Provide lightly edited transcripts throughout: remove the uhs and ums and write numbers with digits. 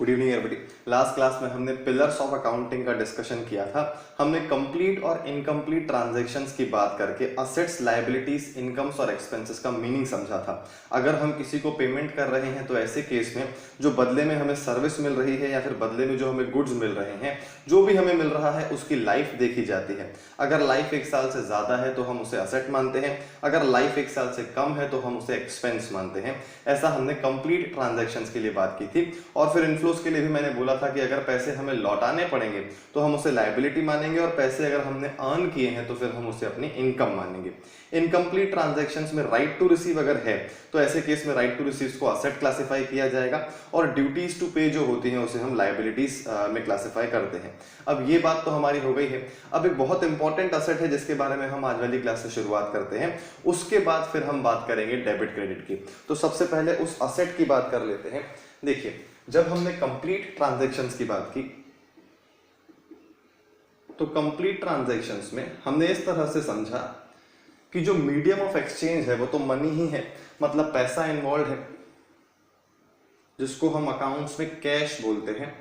Good evening everybody. Last class में हमने pillars of accounting का डिस्कशन किया था। हमने कंप्लीट और इनकम्प्लीट ट्रांजैक्शंस की बात करके असेट्स, लायबिलिटीज, इनकम्स और एक्सपेंसेस का मीनिंग समझा था। अगर हम किसी को पेमेंट कर रहे हैं तो ऐसे केस में जो बदले में हमें सर्विस मिल रही है या फिर बदले में जो हमें गुड्स मिल रहे हैं, जो भी हमें मिल रहा है उसकी लाइफ देखी जाती है। अगर लाइफ 1 साल से ज्यादा है तो हम उसे असेट मानते हैं, अगर लाइफ 1 साल से कम है तो हम उसे एक्सपेंस मानते हैं। ऐसा हमने कंप्लीट ट्रांजैक्शंस के लिए बात की थी। और फिर इनफ्लोस के लिए भी मैंने बोला था कि अगर पैसे हमें लौटाने पड़ेंगे तो हम उसे लायबिलिटी मानेंगे, और पैसे अगर हमने अर्न किए हैं तो फिर हम उसे अपनी इनकम मानेंगे। इनकम्प्लीट ट्रांजैक्शंस में राइट टू रिसीव अगर है तो ऐसे केस में राइट टू रिसीव को असेट क्लासिफाई किया जाएगा, और ड्यूटीज टू पे जो होती हैं उसे हम लायबिलिटीज में क्लासिफाई करते हैं। अब ये बात तो हमारी हो गई है। अब एक बहुत इंपॉर्टेंट असेट है जिसके बारे में हम आज वाली क्लास से शुरुआत करते हैं, उसके बाद फिर हम बात करेंगे डेबिट क्रेडिट की। तो सबसे पहले उस असेट की बात कर लेते हैं। देखिए, जब हमने कंप्लीट ट्रांजैक्शंस की बात की तो कंप्लीट ट्रांजैक्शंस में हमने इस तरह से समझा कि जो मीडियम ऑफ एक्सचेंज है वो तो मनी ही है, मतलब पैसा इन्वॉल्व है, जिसको हम अकाउंट्स में कैश बोलते हैं।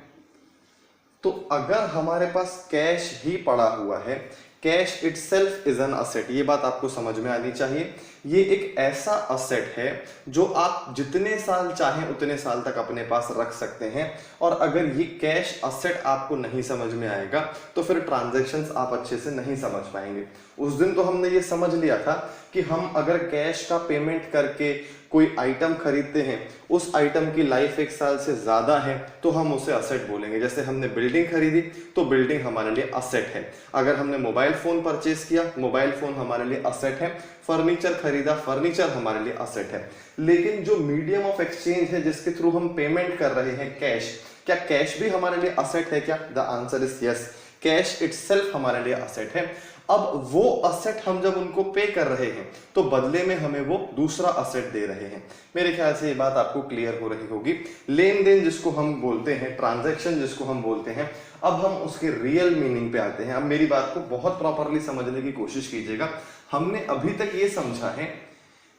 तो अगर हमारे पास कैश ही पड़ा हुआ है, cash itself is an asset, ये बात आपको समझ में आनी चाहिए। ये एक ऐसा असेट है जो आप जितने साल चाहें उतने साल तक अपने पास रख सकते हैं। और अगर ये कैश असेट आपको नहीं समझ में आएगा तो फिर ट्रांजैक्शंस आप अच्छे से नहीं समझ पाएंगे। उस दिन तो हमने ये समझ लिया था कि हम अगर कैश का पेमेंट करके कोई आइटम खरीदते हैं, उस आइटम की लाइफ 1 साल से ज्यादा है तो हम उसे असेट बोलेंगे। जैसे हमने बिल्डिंग खरीदी तो बिल्डिंग हमारे लिए असेट है। अगर हमने मोबाइल फोन परचेज किया, मोबाइल फोन हमारे लिए असेट है। फर्नीचर खरीदा, फर्नीचर हमारे लिए असेट है। लेकिन जो मीडियम ऑफ एक्सचेंज है जिसके थ्रू हम पेमेंट कर रहे हैं, कैश, क्या कैश भी हमारे लिए असेट है क्या? The answer is yes, cash itself हमारे लिए असेट है। अब वो असेट हम जब उनको पे कर रहे हैं तो बदले में हमें वो दूसरा असेट दे रहे हैं। मेरे ख्याल से ये बात आपको क्लियर हो रही होगी। लेन देन जिसको हम बोलते हैं, ट्रांजैक्शन जिसको हम बोलते हैं, अब हम उसके रियल मीनिंग पे आते हैं। अब मेरी बात को बहुत प्रॉपरली समझने की कोशिश कीजिएगा। हमने अभी तक ये समझा है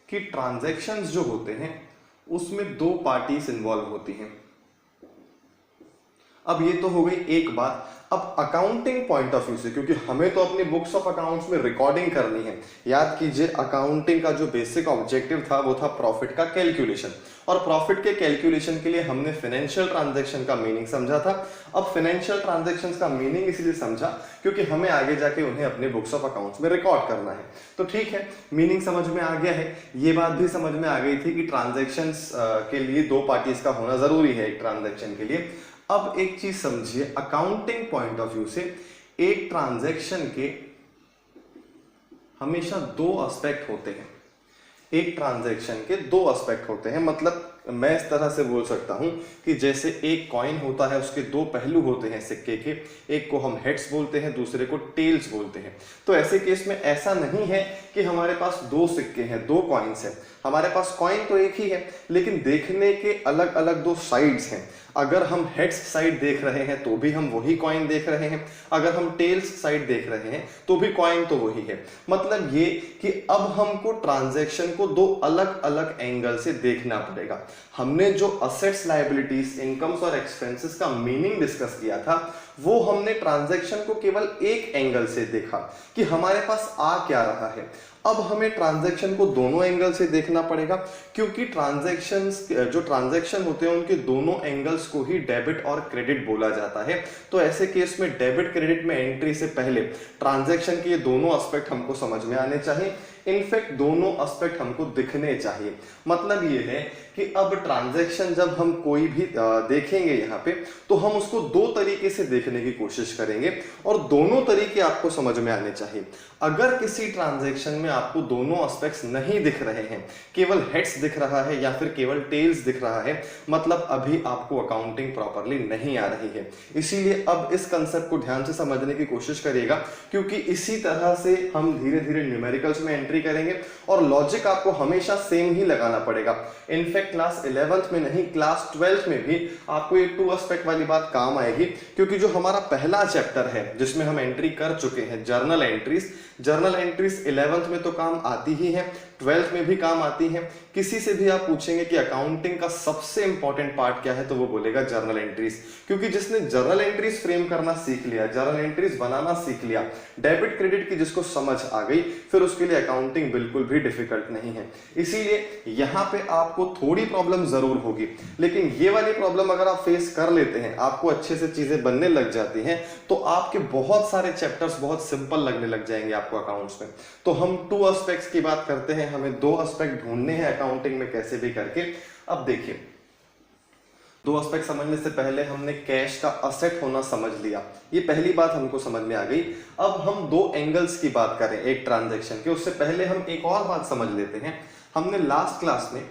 कि ट्रांजैक्शंस जो होते हैं उसमें 2 पार्टीज इन्वॉल्व होती हैं। अब ये तो हो गई एक बात। अब अकाउंटिंग पॉइंट ऑफ व्यू से, क्योंकि हमें तो अपनी बुक्स ऑफ अकाउंट्स में रिकॉर्डिंग करनी है। याद कीजिए, अकाउंटिंग का जो बेसिक ऑब्जेक्टिव था वो था प्रॉफिट का कैलकुलेशन, और प्रॉफिट के कैलकुलेशन के लिए हमने फाइनेंशियल ट्रांजैक्शन का मीनिंग समझा था। अब फाइनेंशियल ट्रांजैक्शंस का मीनिंग इसलिए समझा क्योंकि हमें आगे जाके उन्हें अपने बुक्स ऑफ अकाउंट्स में रिकॉर्ड करना है। तो ठीक है, मीनिंग समझ में आ गया है। ये बात भी समझ में आ गई थी कि ट्रांजैक्शंस के लिए 2 पार्टीज का होना जरूरी है एक ट्रांजैक्शन के लिए। अब एक चीज समझिए, अकाउंटिंग पॉइंट ऑफ व्यू से एक ट्रांजैक्शन के हमेशा 2 एस्पेक्ट होते हैं। एक ट्रांजैक्शन के 2 एस्पेक्ट होते हैं, मतलब मैं इस तरह से बोल सकता हूं कि जैसे एक कॉइन होता है, उसके 2 पहलू होते हैं सिक्के के, एक को हम हेड्स बोलते हैं, दूसरे को टेल्स बोलते हैं। तो ऐसे केस में ऐसा नहीं है कि हमारे पास 2 सिक्के हैं, 2 कॉइन्स हैं। हमारे पास कॉइन तो एक ही है लेकिन देखने के अलग अलग 2 साइड्स हैं। अगर हम हेड्स साइड देख रहे हैं तो भी हम वही कॉइन देख रहे हैं, अगर हम टेल्स साइड देख रहे हैं तो भी कॉइन तो वही है। मतलब ये कि अब हमको ट्रांजैक्शन को 2 अलग अलग एंगल से देखना पड़ेगा। हमने जो असेट्स, लायबिलिटीज, इनकम्स और एक्सपेंसेस का मीनिंग डिस्कस किया था वो हमने ट्रांजैक्शन को केवल एक एंगल से देखा कि हमारे पास आ क्या रहा है। अब हमें ट्रांजैक्शन को दोनों एंगल से देखना पड़ेगा, क्योंकि जो ट्रांजैक्शन होते हैं उनके दोनों एंगल्स को ही डेबिट और क्रेडिट बोला जाता है। तो ऐसे केस में डेबिट क्रेडिट में एंट्री से पहले ट्रांजैक्शन के ये दोनों एस्पेक्ट हमको समझ में आने चाहिए। इनफैक्ट दोनों एस्पेक्ट हमको दिखने चाहिए। मतलब ये है कि अब ट्रांजैक्शन जब हम कोई भी देखेंगे यहाँ पे तो हम उसको 2 तरीके से देखने की कोशिश करेंगे, और दोनों तरीके आपको समझ में आने चाहिए। अगर किसी ट्रांजैक्शन में आपको दोनों एस्पेक्ट्स नहीं दिख रहे हैं, केवल हेड्स दिख रहा है या फिर केवल टेल्स दिख रहा है, मतलब अभी आपको अकाउंटिंग प्रॉपरली नहीं आ रही है। इसीलिए अब इस कंसेप्ट को ध्यान से समझने की कोशिश करिएगा, क्योंकि इसी तरह से हम धीरे धीरे न्यूमेरिकल्स में एंट्री करेंगे और लॉजिक आपको हमेशा सेम ही लगाना पड़ेगा। इनफैक्ट क्लास 11th में नहीं, क्लास 12th में भी आपको ये 2 एस्पेक्ट वाली बात काम आएगी, क्योंकि जो हमारा पहला चैप्टर है जिसमें हम एंट्री कर चुके हैं, जर्नल एंट्रीज 11th में तो काम आती ही है। 12th में भी काम आती हैं। किसी से भी आप पूछेंगे कि अकाउंटिंग का सबसे इंपॉर्टेंट पार्ट क्या है, तो वो बोलेगा जर्नल एंट्रीज, क्योंकि जिसने जर्नल एंट्रीज फ्रेम करना सीख लिया, जर्नल एंट्रीज बनाना सीख लिया, डेबिट क्रेडिट की जिसको समझ आ गई, फिर उसके लिए अकाउंटिंग बिल्कुल भी डिफिकल्ट नहीं है। इसीलिए यहाँ पे आपको थोड़ी प्रॉब्लम जरूर होगी, लेकिन ये वाली प्रॉब्लम अगर आप फेस कर लेते हैं, आपको अच्छे से चीजें बनने लग जाती हैं, तो आपके बहुत सारे चैप्टर्स बहुत सिंपल लगने लग जाएंगे आपको अकाउंट्स में। तो हम 2 एस्पेक्ट्स की बात करते हैं, हमें 2 एस्पेक्ट ढूंढने हैं अकाउंटिंग में कैसे भी करके। अब देखिए, 2 एस्पेक्ट समझने से पहले हमने कैश का असेट होना समझ लिया, ये पहली बात हमको समझ में आ गई। अब हम 2 एंगल्स की बात करें एक ट्रांजैक्शन के, उससे पहले हम एक और बात समझ लेते हैं। हमने लास्ट क्लास में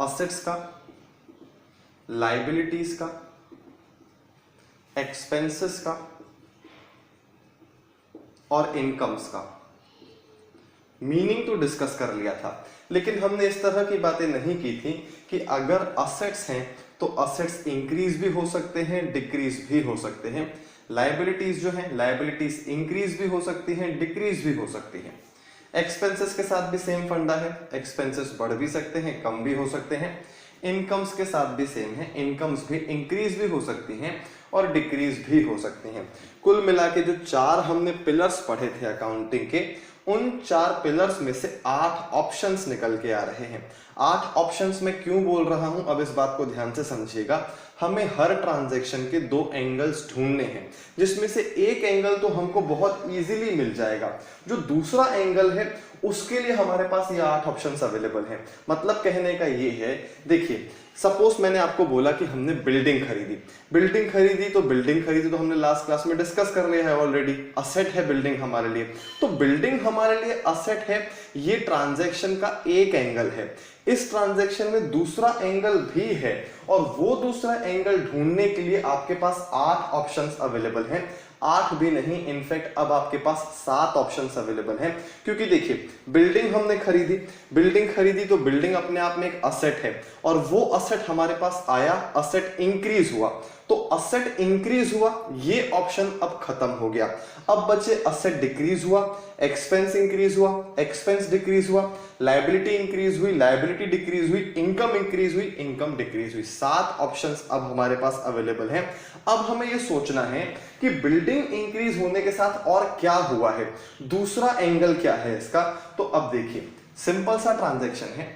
असेट्स का, लायबिलिटीज का, एक्सपेंसेस का और इनकम्स का मीनिंग तो डिस्कस कर लिया था, लेकिन हमने इस तरह की बातें नहीं की थी कि अगर असेट्स हैं तो असेट्स इंक्रीज भी हो सकते हैं, डिक्रीज भी हो सकते हैं। लायबिलिटीज जो हैं, लायबिलिटीज इंक्रीज भी हो सकती हैं, डिक्रीज भी हो सकती हैं। एक्सपेंसेस के साथ भी सेम फंडा है, एक्सपेंसेस बढ़ भी सकते हैं, कम भी हो सकते हैं। इनकम्स के साथ भी सेम है, इनकम्स भी इंक्रीज भी हो सकती हैं और डिक्रीज भी हो सकती हैं। कुल मिला के जो 4 हमने पिलर्स पढ़े थे अकाउंटिंग के, उन 4 पिलर्स में से 8 ऑप्शंस निकल के आ रहे हैं। 8 ऑप्शंस में क्यों बोल रहा हूं, अब इस बात को ध्यान से समझिएगा। हमें हर ट्रांजैक्शन के 2 एंगल्स ढूंढने हैं, जिसमें से एक एंगल तो हमको बहुत इजीली मिल जाएगा, जो दूसरा एंगल है उसके लिए हमारे पास ये 8 ऑप्शंस अवेलेबल हैं। मतलब कहने का ये है, देखिए सपोज मैंने आपको बोला कि हमने बिल्डिंग खरीदी, बिल्डिंग खरीदी तो हमने लास्ट क्लास में डिस्कस कर लिया है ऑलरेडी, असेट है बिल्डिंग हमारे लिए। तो बिल्डिंग हमारे लिए असेट है, ये ट्रांजैक्शन का एक एंगल है। इस ट्रांजैक्शन में दूसरा एंगल भी है, और वो दूसरा एंगल ढूंढने के लिए आपके पास 8 ऑप्शंस अवेलेबल हैं। 8 भी नहीं, इनफैक्ट अब आपके पास 7 ऑप्शंस अवेलेबल हैं। क्योंकि देखिए, बिल्डिंग हमने खरीदी तो बिल्डिंग अपने आप में एक असेट है, और वो असेट हमारे पास आया, असेट इंक्रीज हुआ। तो असेट इंक्रीज हुआ, ये ऑप्शन अब खत्म हो गया। अब बचे असेट डिक्रीज हुआ, एक्सपेंस इंक्रीज हुआ, एक्सपेंस डिक्रीज हुआ, लायबिलिटी इंक्रीज हुई, लायबिलिटी डिक्रीज हुई, इनकम इंक्रीज हुई, इनकम डिक्रीज हुई। 7 ऑप्शंस अब हमारे पास अवेलेबल हैं। अब हमें यह सोचना है कि बिल्डिंग इंक्रीज होने के साथ और क्या हुआ है, दूसरा एंगल क्या है इसका। तो अब देखिए, सिंपल सा ट्रांजैक्शन है,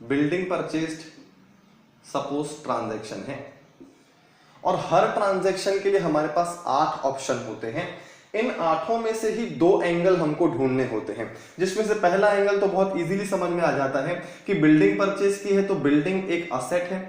बिल्डिंग परचेज्ड सपोज ट्रांजैक्शन है, और हर ट्रांजैक्शन के लिए हमारे पास 8 ऑप्शन होते हैं। इन 8 में से ही 2 एंगल हमको ढूंढने होते हैं, जिसमें से पहला एंगल तो बहुत इजीली समझ में आ जाता है कि बिल्डिंग परचेज की है तो बिल्डिंग एक असेट है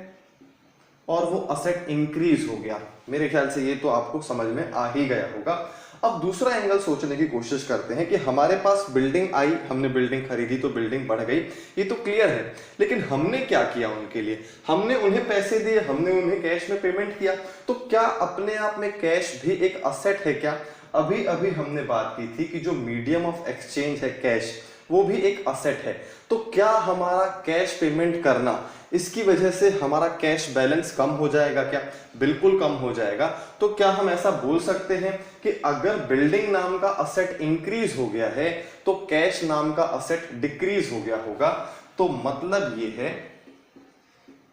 और वो असेट इंक्रीज हो गया। मेरे ख्याल से ये तो आपको समझ में आ ही गया होगा। अब दूसरा एंगल सोचने की कोशिश करते हैं कि हमारे पास बिल्डिंग आई, हमने बिल्डिंग खरीदी तो बिल्डिंग बढ़ गई, ये तो क्लियर है, लेकिन हमने क्या किया उनके लिए, हमने उन्हें पैसे दिए, हमने उन्हें कैश में पेमेंट किया। तो क्या अपने आप में कैश भी एक असेट है क्या? अभी अभी हमने बात की थी कि जो मीडियम ऑफ एक्सचेंज है कैश, वो भी एक असेट है। तो क्या हमारा कैश पेमेंट करना, इसकी वजह से हमारा कैश बैलेंस कम हो जाएगा क्या? बिल्कुल कम हो जाएगा। तो क्या हम ऐसा बोल सकते हैं कि अगर बिल्डिंग नाम का असेट इंक्रीज हो गया है तो कैश नाम का असेट डिक्रीज हो गया होगा? तो मतलब ये है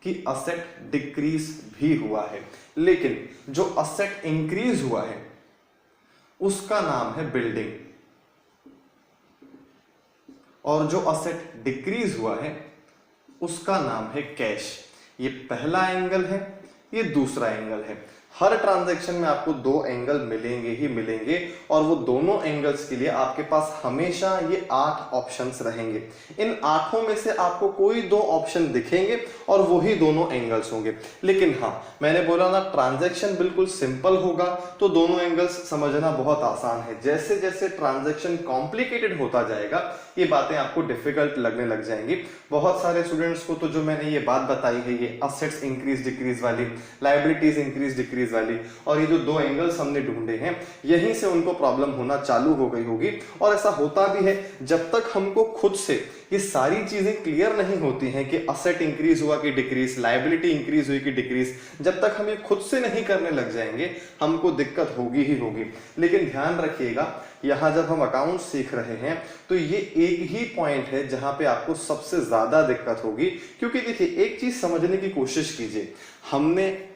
कि असेट डिक्रीज भी हुआ है, लेकिन जो असेट इंक्रीज हुआ है उसका नाम है बिल्डिंग, और जो असेट डिक्रीज हुआ है उसका नाम है कैश। ये पहला एंगल है, ये दूसरा एंगल है। हर ट्रांजैक्शन में आपको 2 एंगल मिलेंगे ही मिलेंगे, और वो दोनों एंगल्स के लिए आपके पास हमेशा ये 8 ऑप्शंस रहेंगे। इन 8 में से आपको कोई 2 ऑप्शन दिखेंगे और वही दोनों एंगल्स होंगे। लेकिन हाँ, मैंने बोला ना, ट्रांजैक्शन बिल्कुल सिंपल होगा तो दोनों एंगल्स समझना बहुत आसान है। जैसे जैसे ट्रांजैक्शन कॉम्प्लिकेटेड होता जाएगा ये बातें आपको डिफिकल्ट लगने लग जाएंगी। बहुत सारे स्टूडेंट्स को तो जो मैंने ये बात बताई है, ये असेट्स इंक्रीज डिक्रीज वाली, लायबिलिटीज इंक्रीज डिक्रीज वाली, और ये जो 2 एंगल्स हमने ढूंढे हैं, यहीं से उनको प्रॉब्लम होना चालू हो गई होगी। और ऐसा होता भी है, जब तक हमको खुद से ये सारी चीजें क्लियर नहीं होती हैं कि असेट इंक्रीज हुआ कि डिक्रीज, लायबिलिटी इंक्रीज हुई कि डिक्रीज, जब तक हम ये खुद से नहीं करने लग जाएंगे हमको दिक्कत होगी ही होगी। लेकिन ध्यान रखिएगा, यहाँ जब हम अकाउंट सीख रहे हैं तो ये एक ही पॉइंट है जहां पे आपको सबसे ज्यादा दिक्कत होगी। क्योंकि देखिए, एक चीज समझने की कोशिश कीजिए,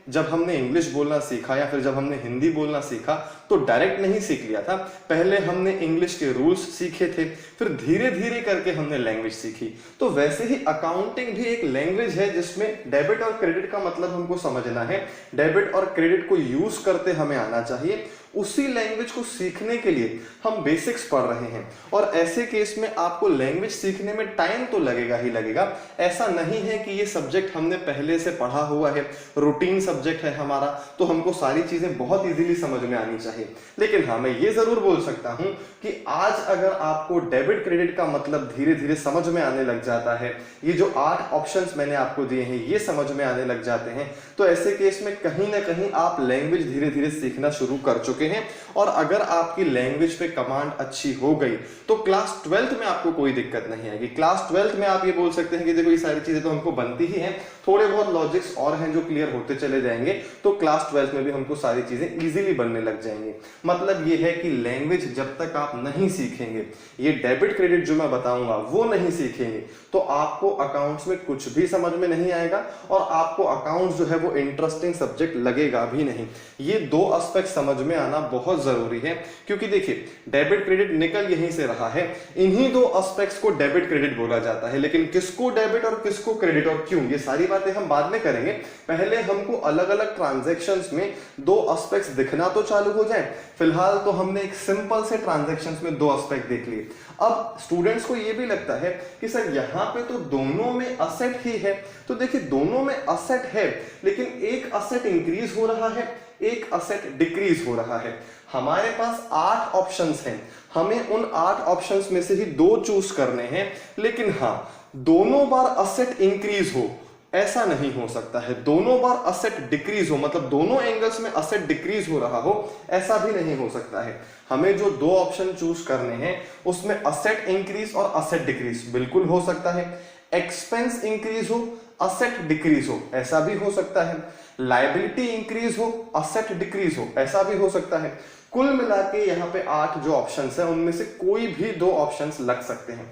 जब हमने इंग्लिश बोलना सीखा या फिर जब हमने हिंदी बोलना सीखा तो डायरेक्ट नहीं सीख लिया था। पहले हमने इंग्लिश के रूल्स सीखे थे, फिर धीरे धीरे करके हमने लैंग्वेज सीखी। तो वैसे ही अकाउंटिंग भी एक लैंग्वेज है जिसमें डेबिट और क्रेडिट का मतलब हमको समझना है, डेबिट और क्रेडिट को यूज करते हमें आना चाहिए। उसी लैंग्वेज को सीखने के लिए हम बेसिक्स पढ़ रहे हैं, और ऐसे केस में आपको लैंग्वेज सीखने में टाइम तो लगेगा ही लगेगा। ऐसा नहीं है कि ये सब्जेक्ट हमने पहले से पढ़ा हुआ है, रूटीन सब्जेक्ट है हमारा, तो हमको सारी चीजें बहुत इजीली समझ में आनी चाहिए। लेकिन हाँ, मैं ये जरूर बोल सकता हूं कि आज अगर आपको डेबिट क्रेडिट का मतलब धीरे धीरे समझ में आने लग जाता है, ये जो 8 ऑप्शंस मैंने आपको दिए हैं ये समझ में आने लग जाते हैं, तो ऐसे केस में कहीं ना कहीं आप लैंग्वेज धीरे धीरे सीखना शुरू कर चुके हैं। और अगर आपकी लैंग्वेज पे कमांड अच्छी हो गई तो क्लास 12th में आपको कोई दिक्कत नहीं आएगी। क्लास 12th में आप ये बोल सकते हैं कि देखो, ये सारी चीजें तो हमको बनती ही हैं, थोड़े बहुत लॉजिक्स और हैं जो क्लियर होते चले जाएंगे, तो क्लास 12th में भी हमको सारी चीजें इजीली बनने लग जाएंगी। मतलब ये है कि लैंग्वेज जब तक आप नहीं सीखेंगे, ये डेबिट क्रेडिट जो मैं बताऊंगा वो नहीं सीखेंगे, तो आपको अकाउंट्स में कुछ भी समझ में नहीं आएगा और आपको अकाउंट्स जो है वो इंटरेस्टिंग सब्जेक्ट लगेगा भी नहीं। ये 2 एस्पेक्ट समझ में आना बहुत जरूरी है, क्योंकि देखिए, डेबिट क्रेडिट निकल यहीं से रहा है। इन्हीं 2 एस्पेक्ट्स को डेबिट क्रेडिट बोला जाता है। लेकिन किसको डेबिट और किसको क्रेडिट और क्यों, ये सारी बातें हम बाद में करेंगे। पहले हमको अलग अलग ट्रांजैक्शंस में 2 एस्पेक्ट्स दिखना तो चालू हो जाए। फिलहाल तो हमने एक सिंपल से ट्रांजैक्शंस में 2 एस्पेक्ट देख लिए। अब स्टूडेंट्स को यह भी लगता है कि सर यहां पे तो दोनों में असेट ही है, तो देखिए दोनों में असेट है, लेकिन एक असेट इंक्रीज हो रहा है, एक असेट डिक्रीज हो रहा है। हमारे पास 8 ऑप्शंस हैं, हमें उन 8 ऑप्शंस में से ही 2 चूज करने हैं। लेकिन हाँ, दोनों बार असेट इंक्रीज हो ऐसा नहीं हो सकता है, दोनों बार असेट डिक्रीज हो, मतलब दोनों एंगल्स में असेट डिक्रीज हो रहा हो, ऐसा भी नहीं हो सकता है। हमें जो 2 ऑप्शन चूज करने हैं उसमें असेट इंक्रीज और असेट डिक्रीज बिल्कुल हो सकता है, एक्सपेंस इंक्रीज हो असेट डिक्रीज हो ऐसा भी हो सकता है, लायबिलिटी इंक्रीज हो असेट डिक्रीज हो ऐसा भी हो सकता है। कुल मिला के यहाँ पे 8 जो ऑप्शंस हैं उनमें से कोई भी 2 ऑप्शंस लग सकते हैं।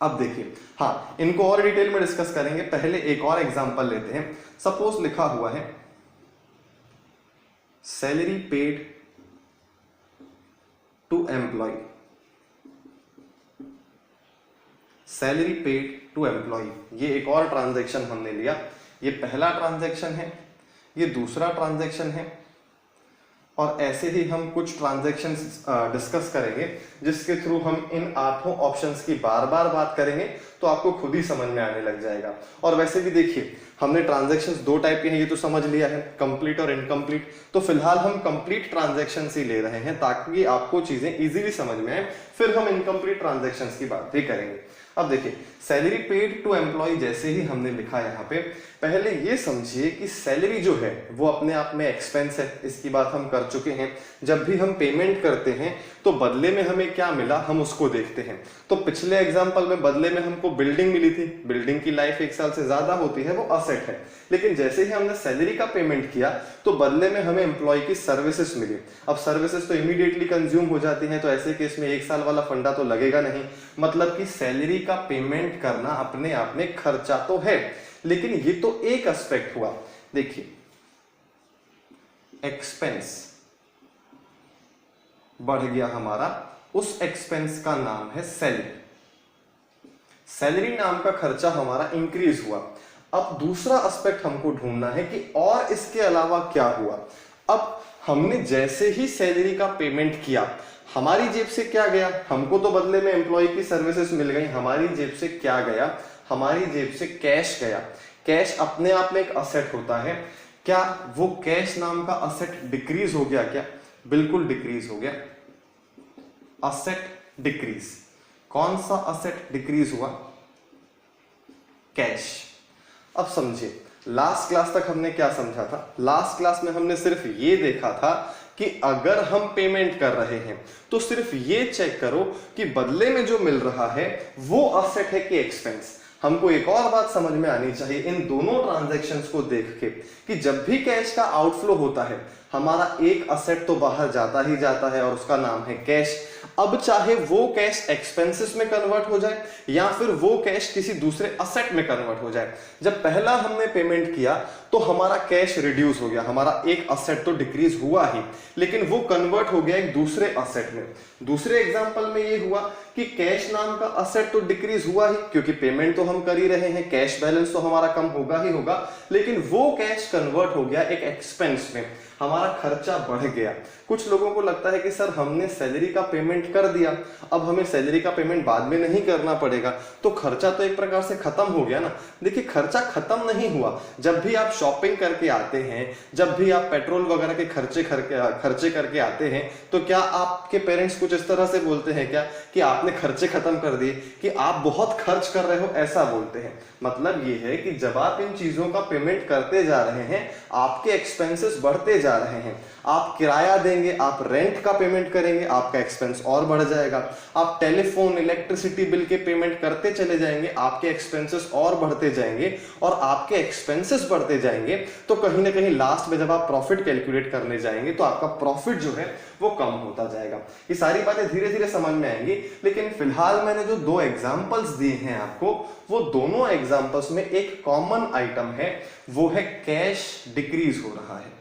अब देखिए, हाँ, इनको और डिटेल में डिस्कस करेंगे। पहले एक और एग्जांपल लेते हैं। सपोज लिखा हुआ है salary paid to employ, salary paid to employ, ये एक और ट्रांजैक्शन हमने लिया। ये पहला ट्रांजैक्शन है, ये दूसरा ट्रांजैक्शन है, और ऐसे ही हम कुछ ट्रांजैक्शंस डिस्कस करेंगे जिसके थ्रू हम इन 8 ऑप्शंस की बार बार बात करेंगे, तो आपको खुद ही समझ में आने लग जाएगा। और वैसे भी देखिए, हमने ट्रांजैक्शंस 2 टाइप के हैं, ये तो समझ लिया है, कंप्लीट और इनकम्प्लीट। तो फिलहाल हम कंप्लीट ट्रांजैक्शंस ही ले रहे हैं ताकि आपको चीजें इजीली समझ में आए, फिर हम इनकम्प्लीट ट्रांजैक्शंस की बात भी करेंगे। अब देखिए, सैलरी पेड टू एम्प्लॉय जैसे ही हमने लिखा यहाँ पे, पहले ये समझिए कि सैलरी जो है वो अपने आप में एक्सपेंस है, इसकी बात हम कर चुके हैं। जब भी हम पेमेंट करते हैं तो बदले में हमें क्या मिला हम उसको देखते हैं। तो पिछले एग्जांपल में बदले में हमको बिल्डिंग मिली थी, बिल्डिंग की लाइफ 1 साल से ज्यादा होती है, वो असेट है। लेकिन जैसे ही हमने सैलरी का पेमेंट किया तो बदले में हमें एम्प्लॉय की सर्विसेज मिली। अब सर्विसेज तो इमीडिएटली कंज्यूम हो जाती हैं, तो ऐसे केस में 1 साल वाला फंडा तो लगेगा नहीं। मतलब कि सैलरी का पेमेंट करना अपने आप में खर्चा तो है, लेकिन ये तो एक एस्पेक्ट हुआ। देखिए, एक्सपेंस बढ़ गया हमारा, उस एक्सपेंस का नाम है सैलरी। सैलरी नाम का खर्चा हमारा इंक्रीज हुआ। अब दूसरा एस्पेक्ट हमको ढूंढना है कि और इसके अलावा क्या हुआ। अब हमने जैसे ही सैलरी का पेमेंट किया, हमारी जेब से क्या गया, हमको तो बदले में एम्प्लॉय की सर्विसेज मिल गई, हमारी जेब से क्या गया, हमारी जेब से कैश गया। कैश अपने आप में एक असेट होता है, क्या वो कैश नाम का असेट डिक्रीज हो गया क्या? बिल्कुल डिक्रीज हो गया, असेट डिक्रीज। कौन सा असेट डिक्रीज हुआ? कैश। अब समझिए, लास्ट क्लास तक हमने क्या समझा था? लास्ट क्लास में हमने सिर्फ ये देखा था कि अगर हम पेमेंट कर रहे हैं तो सिर्फ ये चेक करो कि बदले में जो मिल रहा है वो असेट है कि एक्सपेंस। हमको एक और बात समझ में आनी चाहिए इन दोनों ट्रांजैक्शंस को देख के कि जब भी कैश का आउटफ्लो होता है हमारा एक असेट तो बाहर जाता ही जाता है और उसका नाम है कैश। अब चाहे वो कैश एक्सपेंसेस में कन्वर्ट हो जाए या फिर वो कैश किसी दूसरे असेट में कन्वर्ट हो जाए, जब पहला हमने पेमेंट किया तो हमारा कैश रिड्यूस हो गया, हमारा एक असेट तो डिक्रीज हुआ ही लेकिन वो कन्वर्ट हो गया एक दूसरे असेट में। दूसरे एग्जांपल में ये हुआ कि कैश नाम का असेट तो डिक्रीज हुआ ही क्योंकि पेमेंट तो हम कर ही रहे हैं, कैश बैलेंस तो हमारा कम होगा ही होगा, लेकिन वो कैश कन्वर्ट हो गया एक एक्सपेंस में, हमारा खर्चा बढ़ गया। कुछ लोगों को लगता है कि सर हमने सैलरी का पेमेंट कर दिया, अब हमें सैलरी का पेमेंट बाद में नहीं करना पड़ेगा तो खर्चा तो एक प्रकार से खत्म हो गया ना। देखिए खर्चा खत्म नहीं हुआ। जब भी आप शॉपिंग करके आते हैं, जब भी आप पेट्रोल वगैरह के खर्चे करके आते हैं तो क्या आपके पेरेंट्स कुछ इस तरह से बोलते हैं क्या कि आपने खर्चे खत्म कर दिए, कि आप बहुत खर्च कर रहे हो, ऐसा बोलते हैं? मतलब ये है कि जब आप इन चीजों का पेमेंट करते जा रहे हैं आपके एक्सपेंसेस बढ़ते जा रहे हैं। आप किराया देंगे, आप रेंट का पेमेंट करेंगे, आपका एक्सपेंस और बढ़ जाएगा। आप टेलीफोन इलेक्ट्रिसिटी बिल के पेमेंट करते चले जाएंगे, आपके एक्सपेंसेस और बढ़ते जाएंगे और आपके एक्सपेंसेस बढ़ते जाएंगे तो कहीं ना कहीं लास्ट में जब आप प्रॉफिट कैलकुलेट करने जाएंगे तो आपका प्रॉफिट जो है वो कम होता जाएगा। ये सारी बातें धीरे धीरे समझ में आएंगी, लेकिन फिलहाल मैंने जो दो एग्जांपल्स दिए हैं आपको, वो दोनों एग्जांपल्स में एक कॉमन आइटम है, वो है कैश डिक्रीज हो रहा है।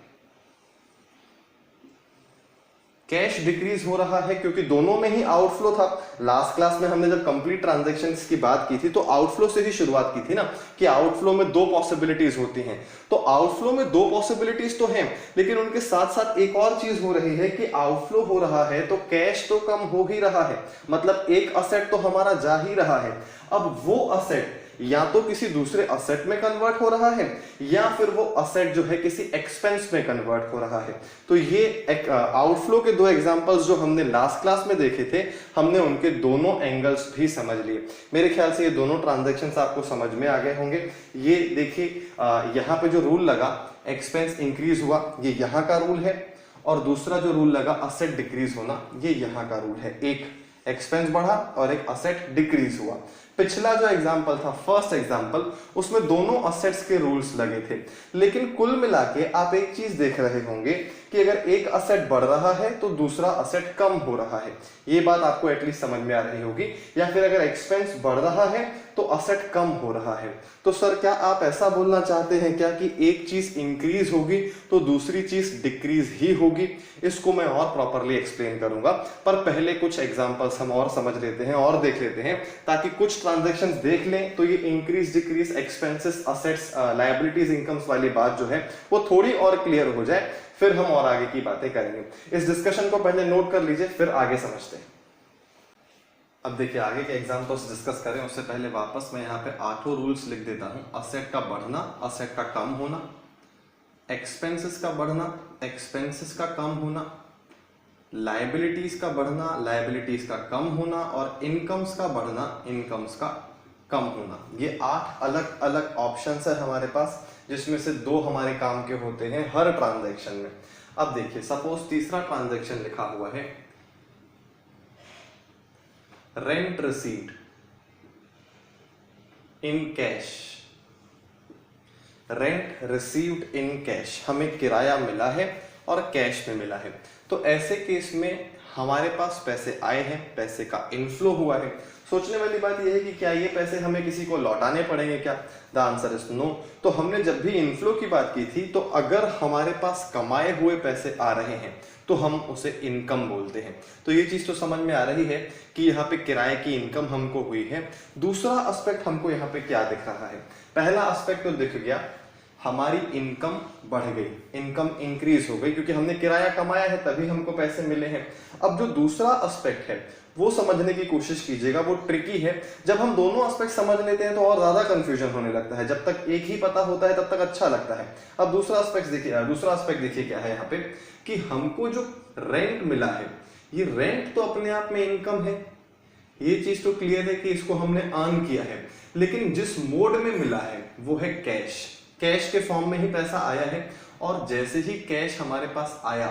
कैश डिक्रीज हो रहा है क्योंकि दोनों में ही आउटफ्लो था। लास्ट क्लास में हमने जब कंप्लीट ट्रांजैक्शंस की बात की थी तो आउटफ्लो से ही शुरुआत की थी ना, कि आउटफ्लो में दो पॉसिबिलिटीज होती हैं। तो आउटफ्लो में दो पॉसिबिलिटीज तो हैं, लेकिन उनके साथ साथ एक और चीज हो रही है कि आउटफ्लो हो रहा है तो कैश तो कम हो ही रहा है, मतलब एक असेट तो हमारा जा ही रहा है। अब वो असेट या तो किसी दूसरे असेट में कन्वर्ट हो रहा है या फिर वो असेट जो है किसी एक्सपेंस में कन्वर्ट हो रहा है। तो ये आउटफ्लो के दो एग्जांपल्स जो हमने लास्ट क्लास में देखे थे, हमने उनके दोनों एंगल्स भी समझ लिए। मेरे ख्याल से ये दोनों ट्रांजैक्शंस आपको समझ में आ गए होंगे। ये देखिए यहाँ पे जो रूल लगा एक्सपेंस इंक्रीज हुआ, ये यहाँ का रूल है, और दूसरा जो रूल लगा असेट डिक्रीज होना, ये यहाँ का रूल है। एक एक्सपेंस बढ़ा और एक असेट डिक्रीज हुआ। पिछला जो एग्जांपल था फर्स्ट एग्जांपल, उसमें दोनों असेट्स के रूल्स लगे थे, लेकिन कुल मिला के आप एक चीज देख रहे होंगे कि अगर एक असेट बढ़ रहा है तो दूसरा असेट कम हो रहा है। ये बात आपको एटलीस्ट समझ में आ रही होगी। या फिर अगर एक्सपेंस बढ़ रहा है तो असेट कम हो रहा है। तो सर क्या आप ऐसा बोलना चाहते हैं क्या कि एक चीज इंक्रीज होगी तो दूसरी चीज डिक्रीज ही होगी? इसको मैं और प्रॉपरली एक्सप्लेन करूंगा, पर पहले कुछ एग्जांपल्स हम और समझ लेते हैं और देख लेते हैं, ताकि कुछ ट्रांजैक्शंस देख लें तो ये increase decrease expenses assets liabilities incomes वाली बात जो है वो थोड़ी और क्लियर हो जाए, फिर हम और आगे की बातें करेंगे। इस डिस्कशन को पहले नोट कर लीजिए, फिर आगे समझते हैं। अब देखिए आगे के एग्जांपल्स डिस्कस करें उससे पहले वापस मैं यहाँ पे 8 रूल्स लिख देता हूँ। असेट का बढ़ना, असेट का कम होना, एक्सपेंसेस का बढ़ना, एक्सपेंसेस का कम होना, लायबिलिटीज का बढ़ना, लायबिलिटीज का कम होना, और इनकम्स का बढ़ना, इनकम्स का कम होना। ये 8 अलग अलग ऑप्शंस है हमारे पास, जिसमें से 2 हमारे काम के होते हैं हर ट्रांजैक्शन में। अब देखिए सपोज तीसरा ट्रांजैक्शन लिखा हुआ है rent received in cash. Rent received in cash, हमें किराया मिला है और कैश में मिला है। तो ऐसे केस में हमारे पास पैसे आए हैं, पैसे का इनफ्लो हुआ है। सोचने वाली बात यह है कि क्या ये पैसे हमें किसी को लौटाने पड़ेंगे क्या? The answer is no. तो हमने जब भी इनफ्लो की बात की थी तो अगर हमारे पास कमाए हुए पैसे आ रहे हैं तो हम उसे इनकम बोलते हैं। तो ये चीज तो समझ में आ रही है कि यहाँ पे किराए की इनकम हमको हुई है। दूसरा एस्पेक्ट हमको यहाँ पे क्या दिख रहा है? पहला एस्पेक्ट तो दिख गया, हमारी इनकम बढ़ गई, इनकम इंक्रीज हो गई क्योंकि हमने किराया कमाया है तभी हमको पैसे मिले हैं। अब जो दूसरा एस्पेक्ट है वो समझने की कोशिश कीजिएगा, वो ट्रिकी है। जब हम दोनों एस्पेक्ट समझ लेते हैं तो और ज्यादा कंफ्यूजन होने लगता है। जब तक एक ही पता होता है तब तक अच्छा लगता है। अब दूसरा एस्पेक्ट देखिए क्या है यहाँ पे, कि हमको जो रेंट मिला है, ये रेंट तो अपने आप में इनकम है, ये चीज तो क्लियर है कि इसको हमने अर्न किया है, लेकिन जिस मोड में मिला है वो है कैश। कैश के फॉर्म में ही पैसा आया है, और जैसे ही कैश हमारे पास आया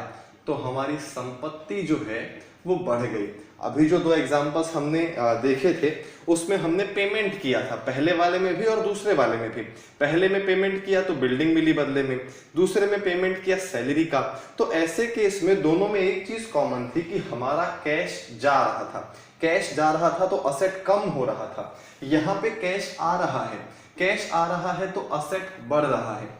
तो हमारी संपत्ति जो है वो बढ़ गई। अभी जो 2 एग्जांपल्स हमने देखे थे उसमें हमने पेमेंट किया था, पहले वाले में भी और दूसरे वाले में भी। पहले में पेमेंट किया तो बिल्डिंग मिली बदले में, दूसरे में पेमेंट किया सैलरी का। तो ऐसे केस में दोनों में एक चीज कॉमन थी कि हमारा कैश जा रहा था, कैश जा रहा था तो असेट कम हो रहा था। यहाँ पे कैश आ रहा है, कैश आ रहा है तो असेट बढ़ रहा है।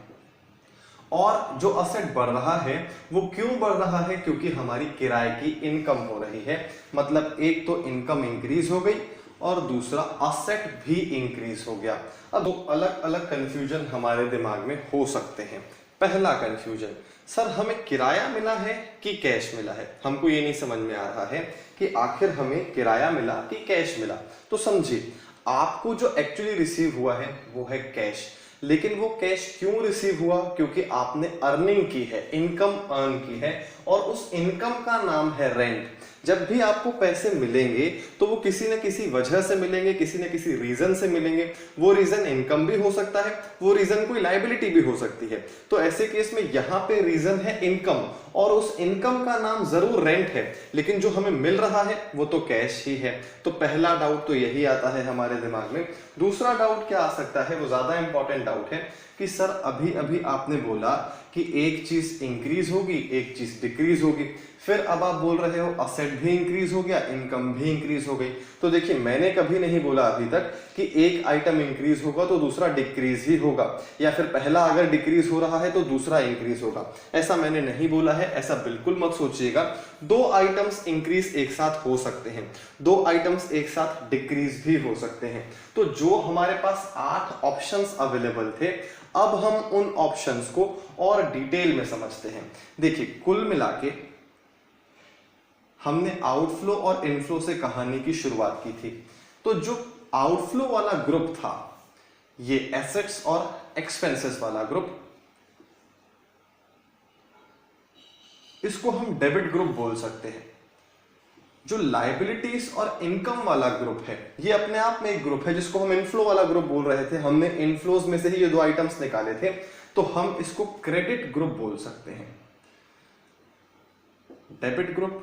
और जो असेट बढ़ रहा है वो क्यों बढ़ रहा है? क्योंकि हमारी किराए की इनकम हो रही है। मतलब एक तो इनकम इंक्रीज हो गई और दूसरा असेट भी इंक्रीज हो गया। अब दो अलग अलग कंफ्यूजन हमारे दिमाग में हो सकते हैं। पहला कंफ्यूजन, सर हमें किराया मिला है कि कैश मिला है? हमको ये नहीं समझ में आ रहा है कि आखिर हमें किराया मिला कि कैश मिला। तो समझिए, आपको जो एक्चुअली रिसीव हुआ है वो है कैश, लेकिन वो कैश क्यों रिसीव हुआ? क्योंकि आपने अर्निंग की है, इनकम अर्न की है, और उस इनकम का नाम है रेंट। जब भी आपको पैसे मिलेंगे तो वो किसी न किसी वजह से मिलेंगे, किसी न किसी रीजन से मिलेंगे। वो रीजन इनकम भी हो सकता है, वो रीजन कोई लायबिलिटी भी हो सकती है। तो ऐसे केस में यहाँ पे रीजन है इनकम, और उस इनकम का नाम जरूर रेंट है, लेकिन जो हमें मिल रहा है वो तो कैश ही है। तो पहला डाउट तो यही आता है हमारे दिमाग में। दूसरा डाउट क्या आ सकता है, वो ज्यादा इंपॉर्टेंट डाउट है कि सर अभी अभी आपने बोला कि एक चीज इंक्रीज होगी, एक चीज डिक्रीज होगी, फिर अब आप बोल रहे हो असेट भी इंक्रीज हो गया, इनकम भी इंक्रीज हो गई। तो देखिए, मैंने कभी नहीं बोला अभी तक कि एक आइटम इंक्रीज होगा तो दूसरा डिक्रीज ही होगा, या फिर पहला अगर डिक्रीज हो रहा है तो दूसरा इंक्रीज होगा। ऐसा मैंने नहीं बोला है, ऐसा बिल्कुल मत सोचिएगा। 2 आइटम्स इंक्रीज एक साथ हो सकते हैं, 2 आइटम्स एक साथ डिक्रीज भी हो सकते हैं। तो जो हमारे पास 8 ऑप्शंस अवेलेबल थे, अब हम उन ऑप्शंस को और डिटेल में समझते हैं। देखिए, कुल मिला के हमने आउटफ्लो और इनफ्लो से कहानी की शुरुआत की थी। तो जो आउटफ्लो वाला ग्रुप था, ये एसेट्स और एक्सपेंसेस वाला ग्रुप, इसको हम डेबिट ग्रुप बोल सकते हैं। जो लायबिलिटीज और इनकम वाला ग्रुप है, ये अपने आप में एक ग्रुप है जिसको हम इनफ्लो वाला ग्रुप बोल रहे थे। हमने इनफ्लोज में से ही ये 2 आइटम्स निकाले थे, तो हम इसको क्रेडिट ग्रुप बोल सकते हैं। डेबिट ग्रुप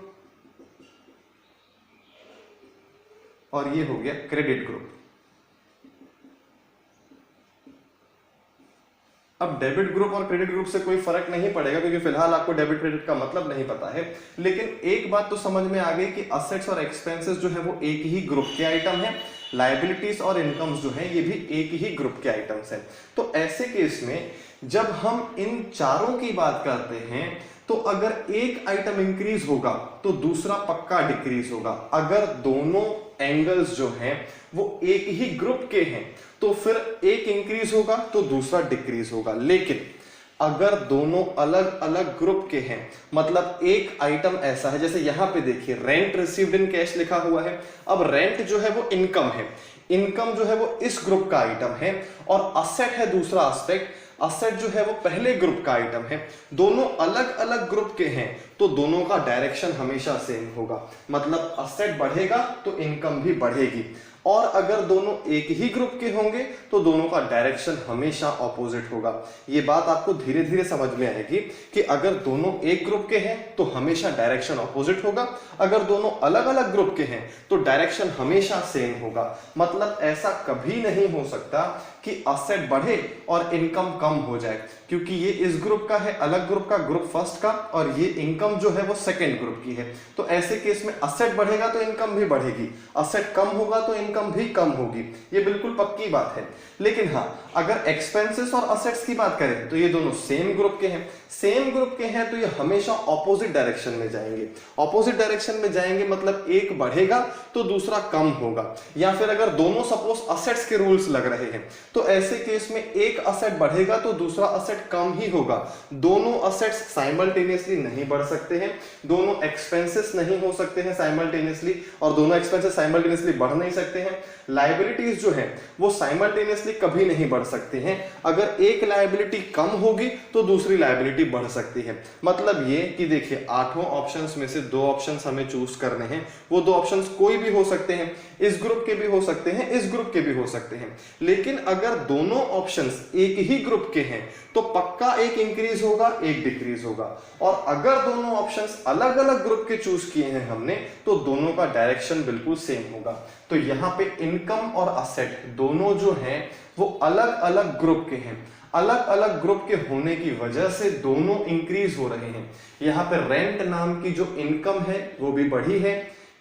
और ये हो गया क्रेडिट ग्रुप। अब डेबिट ग्रुप और क्रेडिट ग्रुप से कोई फर्क नहीं पड़ेगा, क्योंकि फिलहाल आपको डेबिट क्रेडिट का मतलब नहीं पता है। लेकिन एक बात तो समझ में आ गई कि असेट्स और एक्सपेंसेस जो है वो एक ही ग्रुप के आइटम है, लायबिलिटीज और इनकम्स जो है ये भी एक ही ग्रुप के आइटम्स हैं। तो ऐसे केस में जब हम इन चारों की बात करते हैं, तो अगर एक आइटम इंक्रीज होगा तो दूसरा पक्का डिक्रीज होगा। अगर दोनों एंगल्स जो हैं वो एक ही ग्रुप के हैं तो फिर एक इंक्रीज होगा तो दूसरा डिक्रीज होगा। लेकिन अगर दोनों अलग अलग ग्रुप के हैं, मतलब एक आइटम ऐसा है, जैसे यहां पे देखिए रेंट रिसीव्ड इन कैश लिखा हुआ है। अब रेंट जो है वो इनकम है, इनकम जो है वो इस ग्रुप का आइटम है, और असेट है दूसरा एस्पेक्ट। असेट जो है वो पहले ग्रुप का आइटम है। दोनों अलग अलग ग्रुप के हैं तो दोनों का डायरेक्शन हमेशा सेम होगा। मतलब असेट बढ़ेगा तो इनकम भी बढ़ेगी, और अगर दोनों एक ही ग्रुप के होंगे तो दोनों का डायरेक्शन हमेशा ऑपोजिट होगा। ये बात आपको धीरे धीरे समझ में आएगी कि अगर दोनों एक ग्रुप के हैं तो हमेशा डायरेक्शन ऑपोजिट होगा, अगर दोनों अलग अलग ग्रुप के हैं तो डायरेक्शन हमेशा सेम होगा। मतलब ऐसा कभी नहीं हो सकता कि असेट बढ़े और इनकम कम हो जाए, क्योंकि ये इस ग्रुप का है, अलग ग्रुप का, ग्रुप फर्स्ट का, और ये इनकम जो है वो सेकंड ग्रुप की है। तो ऐसे केस में असेट बढ़ेगा तो इनकम भी बढ़ेगी, असेट कम होगा तो इनकम भी कम होगी। ये बिल्कुल पक्की बात है। लेकिन हाँ, अगर एक्सपेंसेस और असेट्स की बात करें तो ये दोनों सेम ग्रुप के हैं। सेम ग्रुप के हैं तो ये हमेशा ऑपोजिट डायरेक्शन में जाएंगे। ऑपोजिट डायरेक्शन में जाएंगे मतलब एक बढ़ेगा तो दूसरा कम होगा। या फिर अगर दोनों सपोज असेट्स के रूल्स लग रहे हैं तो ऐसे केस में एक असेट बढ़ेगा तो दूसरा असेट कम ही होगा। दोनों असेट्स साइमल्टेनियसली नहीं बढ़ सकते हैं, दोनों एक्सपेंसेस नहीं हो सकते हैं साइमल्टेनियसली, और दोनों एक्सपेंसेस साइमल्टेनियसली बढ़ नहीं सकते हैं। लायबिलिटीज जो है वो साइमल्टेनियसली कभी नहीं बढ़ सकते हैं। अगर एक लायबिलिटी कम होगी तो दूसरी लायबिलिटी बढ़ सकती है। मतलब ये कि देखिए, 8 ऑप्शंस में से 2 ऑप्शंस हमें चूज करने हैं। वो 2 ऑप्शंस कोई भी हो सकते हैं, इस ग्रुप के भी हो सकते हैं, इस ग्रुप के भी हो सकते हैं। लेकिन अगर अगर दोनों ऑप्शंस एक ही ग्रुप के हैं तो पक्का एक इंक्रीज होगा, एक डिक्रीज होगा। और अगर दोनों ऑप्शंस अलग अलग ग्रुप के चूज किए हैं हमने तो दोनों का डायरेक्शन बिल्कुल सेम होगा। तो यहाँ पे इनकम और असेट दोनों जो हैं वो अलग अलग ग्रुप के हैं। अलग अलग ग्रुप के होने की वजह से दोनों इंक्रीज हो रहे हैं। यहाँ पे रेंट नाम की जो इनकम है वो भी बढ़ी है,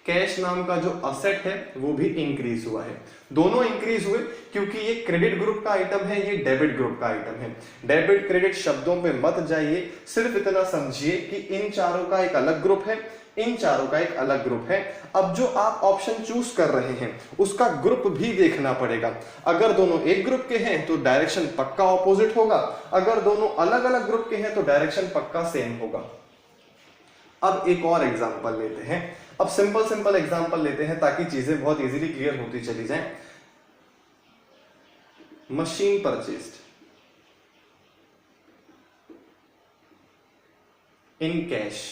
कैश नाम का जो असेट है वो भी इंक्रीज हुआ है। दोनों इंक्रीज हुए क्योंकि ये क्रेडिट ग्रुप का आइटम है, ये डेबिट ग्रुप का आइटम है। डेबिट क्रेडिट शब्दों पे मत जाइए, सिर्फ इतना समझिए कि इन चारों का एक अलग ग्रुप है, इन चारों का एक अलग ग्रुप है। अब जो आप ऑप्शन चूज कर रहे हैं उसका ग्रुप भी देखना पड़ेगा। अगर दोनों एक ग्रुप के हैं तो डायरेक्शन पक्का ऑपोजिट होगा, अगर दोनों अलग अलग ग्रुप के हैं तो डायरेक्शन पक्का सेम होगा। अब एक और एग्जांपल लेते हैं। अब सिंपल एग्जांपल लेते हैं ताकि चीजें बहुत इजीली क्लियर होती चली जाएं। Machine purchased in cash,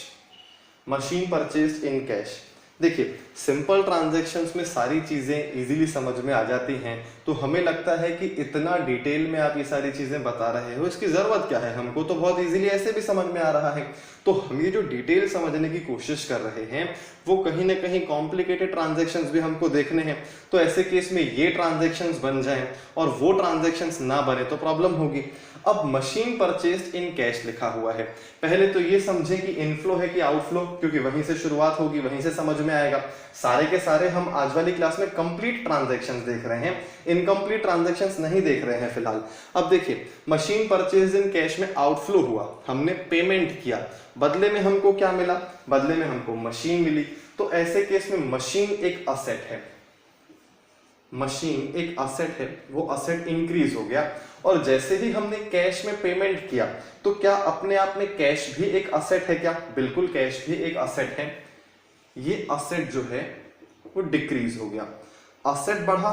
machine purchased in cash. देखिए सिंपल ट्रांजैक्शंस में सारी चीजें इजीली समझ में आ जाती हैं, तो हमें लगता है कि इतना डिटेल में आप ये सारी चीजें बता रहे हो, इसकी जरूरत क्या है, हमको तो बहुत इजीली ऐसे भी समझ में आ रहा है। तो हम ये जो डिटेल समझने की कोशिश कर रहे हैं वो कहीं ना कहीं कॉम्प्लिकेटेड ट्रांजैक्शंस भी हमको देखने हैं। तो ऐसे केस में ये ट्रांजैक्शंस बन जाएं और वो ट्रांजैक्शंस ना बने तो प्रॉब्लम होगी। अब मशीन परचेस्ड इन कैश लिखा हुआ है, पहले तो ये समझें कि इनफ्लो है कि आउटफ्लो, क्योंकि वहीं से शुरुआत होगी, वहीं से समझ में आएगा। सारे के सारे हम आज वाली क्लास में कंप्लीट ट्रांजैक्शंस देख रहे हैं, इनकम्प्लीट ट्रांजैक्शंस नहीं देख रहे हैं फिलहाल। अब देखिए मशीन परचेज इन कैश में आउटफ्लो हुआ, हमने पेमेंट किया, बदले में हमको क्या मिला, बदले में हमको मशीन मिली। तो ऐसे केस में मशीन एक असेट है, मशीन एक असेट है, वो असेट इंक्रीज हो गया। और जैसे ही हमने कैश में पेमेंट किया तो क्या अपने आप में कैश भी एक असेट है क्या? बिल्कुल कैश भी एक असेट है। ये असेट जो है वो डिक्रीज हो गया, असेट बढ़ा,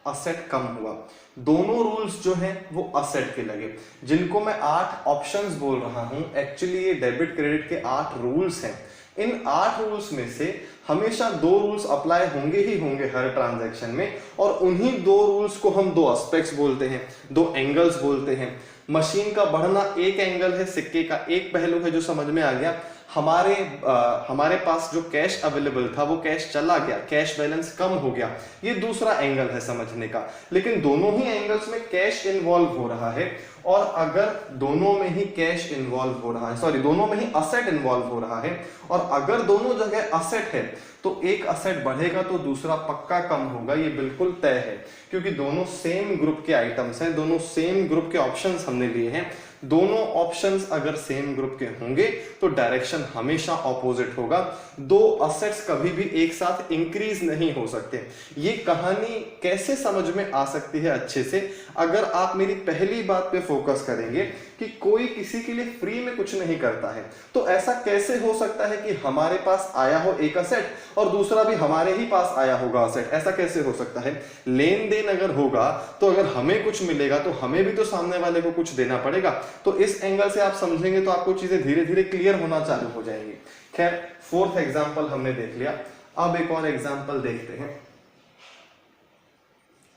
असेट कम हुआ। दोनों रूल्स जो हैं वो असेट के लगे, जिनको मैं 8 ऑप्शंस बोल रहा हूं, एक्चुअली ये डेबिट क्रेडिट के 8 रूल्स हैं। इन 8 रूल्स में से हमेशा 2 रूल्स अप्लाई होंगे ही होंगे हर ट्रांजैक्शन में, और उन्हीं 2 रूल्स को हम 2 एस्पेक्ट्स बोलते हैं, 2 एंगल्स बोलते हैं। मशीन का बढ़ना एक एंगल है, सिक्के का एक पहलू है जो समझ में आ गया। हमारे पास जो कैश अवेलेबल था वो कैश चला गया, कैश बैलेंस कम हो गया, ये दूसरा एंगल है समझने का। लेकिन दोनों ही एंगल्स में कैश इन्वॉल्व हो रहा है, और अगर दोनों में ही कैश इन्वॉल्व हो रहा है, सॉरी दोनों में ही असेट इन्वॉल्व हो रहा है, और अगर दोनों जगह असेट है तो एक असेट बढ़ेगा तो दूसरा पक्का कम होगा, ये बिल्कुल तय है। क्योंकि दोनों सेम ग्रुप के आइटम्स हैं, दोनों सेम ग्रुप के ऑप्शंस हमने लिए हैं। दोनों ऑप्शंस अगर सेम ग्रुप के होंगे तो डायरेक्शन हमेशा ऑपोजिट होगा। 2 असेट्स कभी भी एक साथ इंक्रीज नहीं हो सकते। ये कहानी कैसे समझ में आ सकती है अच्छे से, अगर आप मेरी पहली बात पे फोकस करेंगे कि कोई किसी के लिए फ्री में कुछ नहीं करता है। तो ऐसा कैसे हो सकता है कि हमारे पास आया हो एक असेट और दूसरा भी हमारे ही पास आया होगा असेट? ऐसा कैसे हो सकता है? लेन देन अगर होगा तो अगर हमें कुछ मिलेगा तो हमें भी तो सामने वाले को कुछ देना पड़ेगा। तो इस एंगल से आप समझेंगे तो आपको चीजें धीरे धीरे क्लियर होना चालू हो जाएंगी। खैर 4th एग्जाम्पल हमने देख लिया, अब एक और एग्जाम्पल देखते हैं।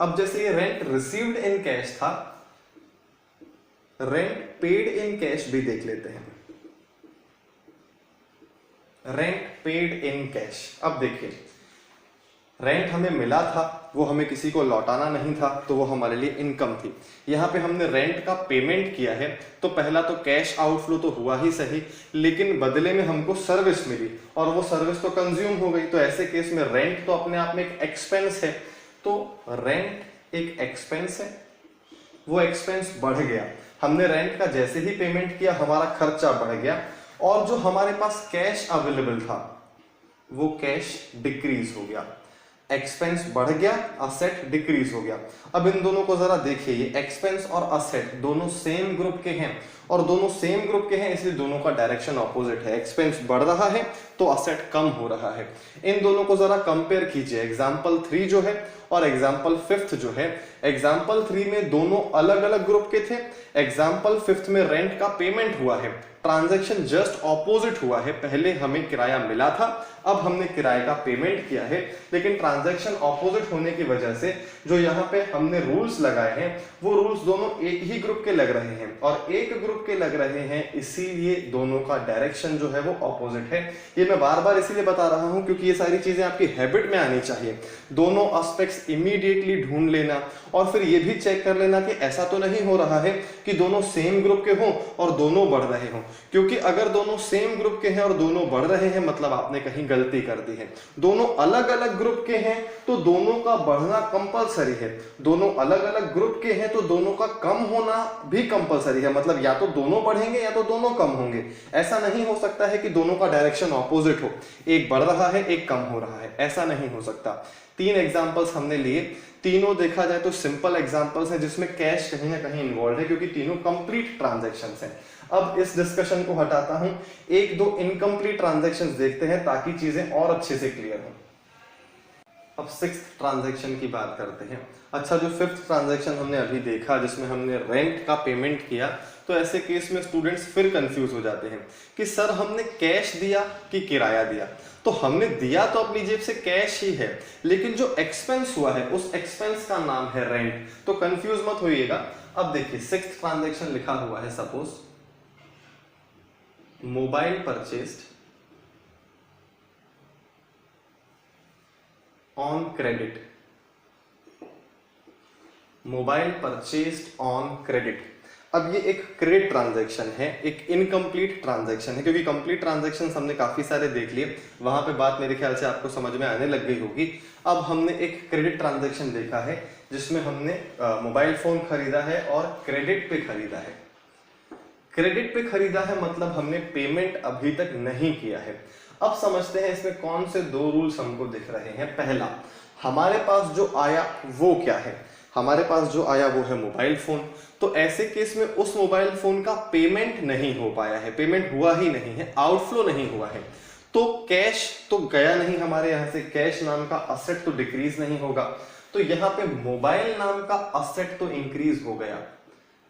अब जैसे ये रेंट रिसीव्ड इन कैश था, रेंट पेड इन कैश भी देख लेते हैं। रेंट पेड इन कैश, अब देखिए रेंट हमें मिला था, वो हमें किसी को लौटाना नहीं था, तो वो हमारे लिए इनकम थी। यहाँ पे हमने रेंट का पेमेंट किया है, तो पहला तो कैश आउटफ्लो तो हुआ ही सही, लेकिन बदले में हमको सर्विस मिली और वो सर्विस तो कंज्यूम हो गई। तो ऐसे केस में रेंट तो अपने आप में एक एक्सपेंस है, तो रेंट एक एक्सपेंस है, वो एक्सपेंस बढ़ गया। हमने रेंट का जैसे ही पेमेंट किया हमारा खर्चा बढ़ गया, और जो हमारे पास कैश अवेलेबल था वो कैश डिक्रीज हो गया। एक्सपेंस बढ़ गया, असेट डिक्रीज हो गया। अब इन दोनों को जरा देखिए, ये एक्सपेंस और असेट दोनों सेम ग्रुप के हैं, और दोनों सेम ग्रुप के हैं इसलिए दोनों का डायरेक्शन ऑपोजिट है। एक्सपेंस बढ़ रहा है तो असेट कम हो रहा है। इन दोनों को जरा कंपेयर कीजिए, एग्जाम्पल 3 जो है और एग्जाम्पल 5th जो है। एग्जाम्पल 3 में दोनों अलग अलग ग्रुप के थे, एग्जाम्पल 5th में रेंट का पेमेंट हुआ है, ट्रांजैक्शन जस्ट ऑपोजिट हुआ है। पहले हमें किराया मिला था, अब हमने किराए का पेमेंट किया है, लेकिन ट्रांजैक्शन ऑपोजिट होने की वजह से जो यहाँ पे हमने रूल्स लगाए हैं वो रूल्स दोनों एक ही ग्रुप के लग रहे हैं, और एक ग्रुप के लग रहे हैं इसीलिए दोनों का डायरेक्शन जो है वो ऑपोजिट है। ये मैं बार बार इसीलिए बता रहा हूं क्योंकि ये सारी चीजें आपकी हैबिट में आनी चाहिए। दोनों एस्पेक्ट्स इमीडिएटली ढूंढ लेना और फिर ये भी चेक कर लेना कि ऐसा तो नहीं हो रहा है कि दोनों सेम ग्रुप के हों और दोनों बढ़ रहे हों, क्योंकि अगर दोनों सेम ग्रुप के हैं और दोनों बढ़ रहे हैं मतलब आपने कहीं गलती कर दी है। दोनों अलग अलग ग्रुप के हैं तो दोनों का बढ़ना कंपलसरी है, दोनों अलग अलग ग्रुप के हैं तो दोनों का कम होना भी कंपलसरी है, मतलब या तो दोनों बढ़ेंगे या तो दोनों कम होंगे। ऐसा नहीं हो सकता है कि दोनों का डायरेक्शन ऑपोजिट हो, एक बढ़ रहा है एक कम हो रहा है, ऐसा नहीं हो सकता। 3 एग्जांपल्स हमने लिए, तीनों देखा जाए तो सिंपल एग्जांपल्स हैं जिसमें कैश कहीं ना कहीं इन्वॉल्व है क्योंकि तीनों कंप्लीट ट्रांजैक्शंस हैं। अब इस डिस्कशन को हटाता हूं, 1-2 इनकम्प्लीट ट्रांजैक्शंस देखते हैं ताकि चीजें और अच्छे से क्लियर हो। अब 6th ट्रांजैक्शन की बात करते हैं। अच्छा, जो 5th ट्रांजैक्शन हमने अभी देखा जिसमें हमने रेंट का पेमेंट किया, तो ऐसे केस में स्टूडेंट्स फिर कंफ्यूज हो जाते हैं कि सर हमने कैश दिया कि किराया दिया। तो हमने दिया तो अपनी जेब से कैश ही है, लेकिन जो एक्सपेंस हुआ है उस एक्सपेंस का नाम है रेंट, तो कंफ्यूज मत होइएगा। अब देखिए 6th ट्रांजैक्शन लिखा हुआ है, suppose mobile purchased on credit, mobile purchased on credit. अब ये एक क्रेडिट ट्रांजैक्शन है, एक इनकम्प्लीट ट्रांजैक्शन है, क्योंकि कंप्लीट ट्रांजैक्शन हमने काफी सारे देख लिए, वहां पे बात मेरे ख्याल से आपको समझ में आने लग गई होगी। अब हमने एक क्रेडिट ट्रांजैक्शन देखा है जिसमें हमने मोबाइल फोन खरीदा है और क्रेडिट पे खरीदा है। क्रेडिट पे खरीदा है मतलब हमने पेमेंट अभी तक नहीं किया है। अब समझते हैं इसमें कौन से 2 रूल्स हमको दिख रहे हैं। पहला, हमारे पास जो आया वो क्या है, हमारे पास जो आया वो है मोबाइल फोन, तो ऐसे केस में उस मोबाइल फोन का पेमेंट नहीं हो पाया है, पेमेंट हुआ ही नहीं है, आउटफ्लो नहीं हुआ है, तो कैश तो गया नहीं हमारे यहां से, कैश नाम का असेट तो डिक्रीज नहीं होगा, तो यहां पे मोबाइल नाम का असेट तो इंक्रीज हो गया,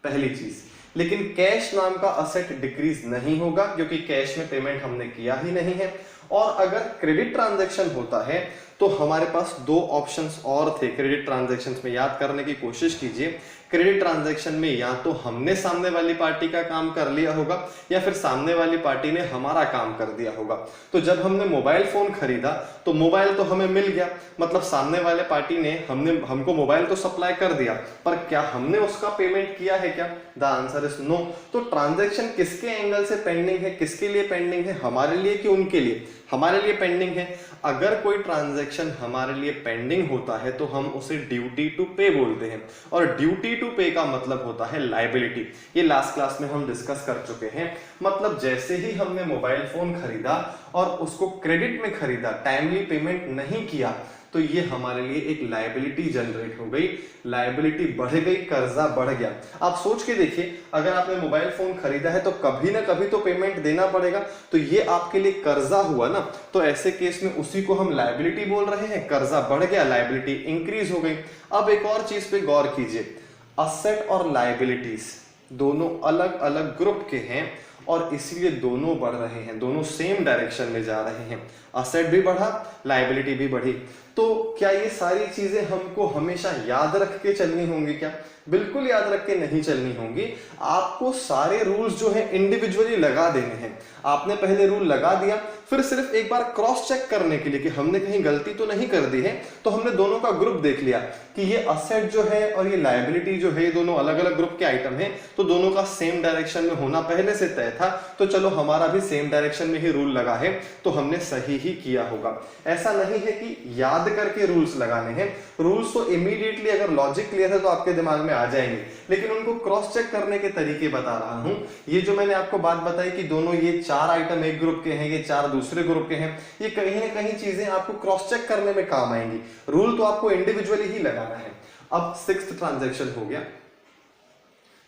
पहली चीज। लेकिन कैश नाम का असेट डिक्रीज नहीं होगा क्योंकि कैश में पेमेंट हमने किया ही नहीं है। और अगर क्रेडिट ट्रांजैक्शन होता है तो हमारे पास 2 ऑप्शंस और थे क्रेडिट ट्रांजैक्शंस में, याद करने की कोशिश कीजिए। क्रेडिट ट्रांजैक्शन में या तो हमने सामने वाली पार्टी का काम कर लिया होगा या फिर सामने वाली पार्टी ने हमारा काम कर दिया होगा। तो जब हमने मोबाइल फोन खरीदा तो मोबाइल तो हमें मिल गया, मतलब सामने वाले पार्टी ने हमको मोबाइल तो सप्लाई कर दिया, पर क्या हमने उसका पेमेंट किया है क्या? The answer is no. तो ट्रांजैक्शन किसके एंगल से पेंडिंग है, किसके लिए पेंडिंग है, हमारे लिए कि उनके लिए? हमारे लिए पेंडिंग है। अगर कोई ट्रांजैक्शन हमारे लिए पेंडिंग होता है तो हम उसे ड्यूटी टू पे बोलते हैं, और ड्यूटी टू पे का मतलब होता है लायबिलिटी। ये लास्ट क्लास में हम डिस्कस कर चुके हैं। मतलब जैसे ही हमने मोबाइल फोन खरीदा और उसको क्रेडिट में खरीदा, टाइमली पेमेंट नहीं किया, तो ये हमारे लिए एक लायबिलिटी जनरेट हो गई, लायबिलिटी बढ़ गई, कर्जा बढ़ गया। आप सोच के देखिए, अगर आपने मोबाइल फोन खरीदा है तो कभी ना कभी तो पेमेंट देना पड़ेगा, तो ये आपके लिए कर्जा हुआ ना, तो ऐसे केस में उसी को हम लायबिलिटी बोल रहे हैं। कर्जा बढ़ गया, लायबिलिटी इंक्रीज हो गई। अब एक और चीज पे गौर कीजिए, असेट और लायबिलिटीज दोनों अलग अलग ग्रुप के हैं और इसलिए दोनों बढ़ रहे हैं, दोनों सेम डायरेक्शन में जा रहे हैं। असेट भी बढ़ा, लायबिलिटी भी बढ़ी। तो क्या ये सारी चीजें हमको हमेशा याद रख के चलनी होंगी क्या? बिल्कुल याद रख के नहीं चलनी होंगी। आपको सारे रूल्स जो है इंडिविजुअली लगा देने हैं। आपने पहले रूल लगा दिया, फिर सिर्फ एक बार क्रॉस चेक करने के लिए कि हमने कहीं गलती तो नहीं कर दी है, तो हमने दोनों का ग्रुप देख लिया कि ये असेट जो है और ये लायबिलिटी जो है, ये दोनों अलग अलग ग्रुप के आइटम हैं, तो दोनों का सेम डायरेक्शन में होना पहले से तय था, तो चलो हमारा भी सेम डायरेक्शन में ही रूल लगा है, तो हमने सही ही किया होगा। ऐसा नहीं है कि याद करके रूल्स लगाने हैं। रूल्स तो इमीडिएटली अगर लॉजिक क्लियर है तो आपके दिमाग में आ जाएंगे, लेकिन उनको क्रॉस चेक करने के तरीके बता रहा हूं। ये जो मैंने आपको बात बताई कि दोनों ये 4 आइटम एक ग्रुप के हैं, ये 4 दूसरे ग्रुप के हैं, ये कहीं ना कहीं चीजें आपको क्रॉस चेक करने में काम आएंगी। रूल तो आपको इंडिविजुअली ही लगाना है। अब 6th ट्रांजैक्शन हो गया।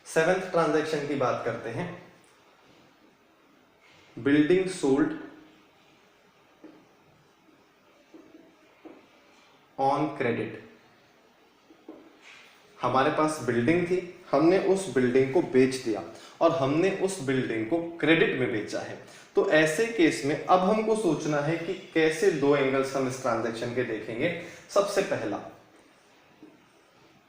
7th ट्रांजैक्शन की बात करते हैं। Building sold on credit. हमारे पास बिल्डिंग थी, हमने उस बिल्डिंग को बेच दिया और हमने उस बिल्डिंग को क्रेडिट में बेचा है। तो ऐसे केस में अब हमको सोचना है कि कैसे 2 एंगल्स हम इस ट्रांजैक्शन के देखेंगे। सबसे पहला,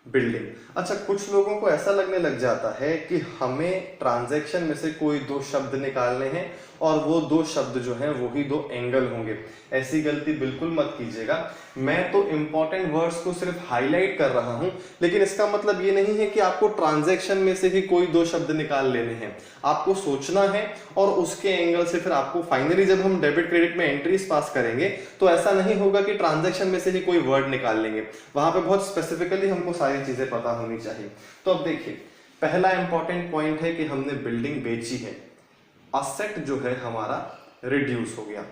बिल्डिंग। अच्छा, कुछ लोगों को ऐसा लगने लग जाता है कि हमें ट्रांजैक्शन में से कोई दो शब्द निकालने हैं और वो दो शब्द जो हैं वो ही दो एंगल होंगे। ऐसी गलती बिल्कुल मत कीजिएगा। मैं तो इंपॉर्टेंट वर्ड्स को सिर्फ हाईलाइट कर रहा हूं, लेकिन इसका मतलब ये नहीं है कि आपको ट्रांजैक्शन में से ही कोई दो शब्द निकाल लेने हैं। आपको सोचना है और उसके एंगल से फिर आपको फाइनली जब हम डेबिट क्रेडिट में एंट्रीज पास करेंगे तो ऐसा नहीं होगा कि ट्रांजैक्शन में से ही कोई वर्ड निकाल लेंगे। वहां पे बहुत स्पेसिफिकली हमको सारी चीजें पता होनी चाहिए। तो अब देखिए, पहला इंपॉर्टेंट पॉइंट है कि हमने बिल्डिंग बेची है, असेट जो है हमारा रिड्यूस हो गया।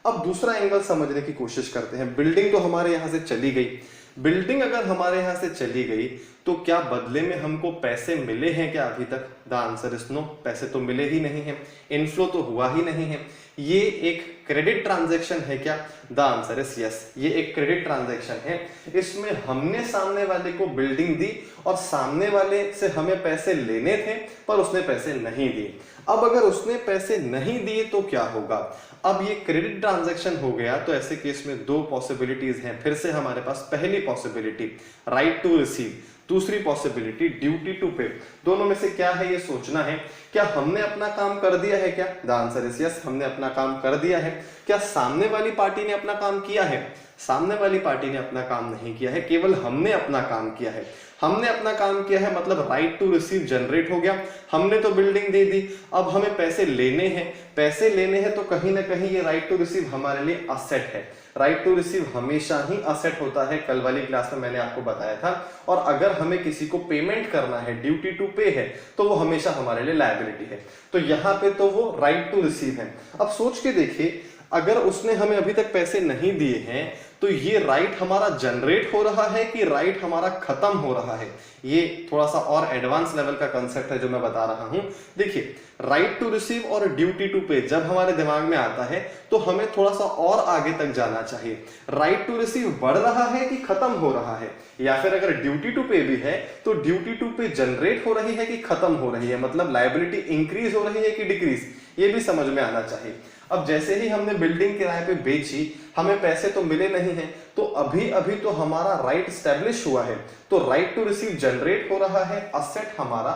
अब दूसरा एंगल समझने की कोशिश करते हैं। बिल्डिंग तो हमारे यहां से चली गई। बिल्डिंग अगर हमारे यहां से चली गई तो क्या बदले में हमको पैसे मिले हैं क्या अभी तक? The answer is no. पैसे तो मिले ही नहीं है, इनफ्लो तो हुआ ही नहीं है। ये एक क्रेडिट ट्रांजैक्शन है क्या? द आंसर इज यस, ये एक क्रेडिट ट्रांजैक्शन है। इसमें हमने सामने वाले को बिल्डिंग दी और सामने वाले से हमें पैसे लेने थे पर उसने पैसे नहीं दिए। अब अगर उसने पैसे नहीं दिए तो क्या होगा? अब ये क्रेडिट ट्रांजैक्शन हो गया, तो ऐसे केस में दो पॉसिबिलिटीज हैं। फिर से हमारे पास पहली पॉसिबिलिटी राइट टू रिसीव, दूसरी पॉसिबिलिटी ड्यूटी टू पे। दोनों में से क्या है ये सोचना है। क्या हमने अपना काम कर दिया है क्या? द आंसर इज यस, हमने अपना काम कर दिया है। क्या सामने वाली पार्टी ने अपना काम किया है? सामने वाली पार्टी ने अपना काम नहीं किया है, केवल हमने अपना काम किया है। हमने अपना काम किया है मतलब राइट टू रिसीव जनरेट हो गया। हमने तो बिल्डिंग दे दी, अब हमें पैसे लेने हैं। पैसे लेने हैं तो कहीं ना कहीं ये राइट टू रिसीव हमारे लिए असेट है। राइट टू रिसीव हमेशा ही असेट होता है, कल वाली क्लास में मैंने आपको बताया था। और अगर हमें किसी को पेमेंट करना है, ड्यूटी टू पे है, तो वो हमेशा हमारे लिए लायबिलिटी है। तो यहां पे तो वो राइट टू रिसीव है। अब सोच के देखिए, अगर उसने हमें अभी तक पैसे नहीं दिए हैं तो ये राइट हमारा जनरेट हो रहा है कि राइट हमारा खत्म हो रहा है? ये थोड़ा सा और एडवांस लेवल का कंसेप्ट है जो मैं बता रहा हूं। देखिए, राइट टू रिसीव और ड्यूटी टू पे जब हमारे दिमाग में आता है तो हमें थोड़ा सा और आगे तक जाना चाहिए। राइट टू रिसीव बढ़ रहा है कि खत्म हो रहा है? या फिर अगर ड्यूटी टू पे भी है तो ड्यूटी टू पे जनरेट हो रही है कि खत्म हो रही है? मतलब लायबिलिटी इंक्रीज हो रही है कि डिक्रीज? ये भी समझ में आना चाहिए। अब जैसे ही हमने बिल्डिंग किराए पे बेची, हमें पैसे तो मिले नहीं हैं, तो अभी अभी तो हमारा राइट स्टैब्लिश हुआ है, तो राइट टू रिसीव जनरेट हो रहा है, असेट हमारा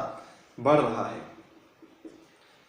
बढ़ रहा है।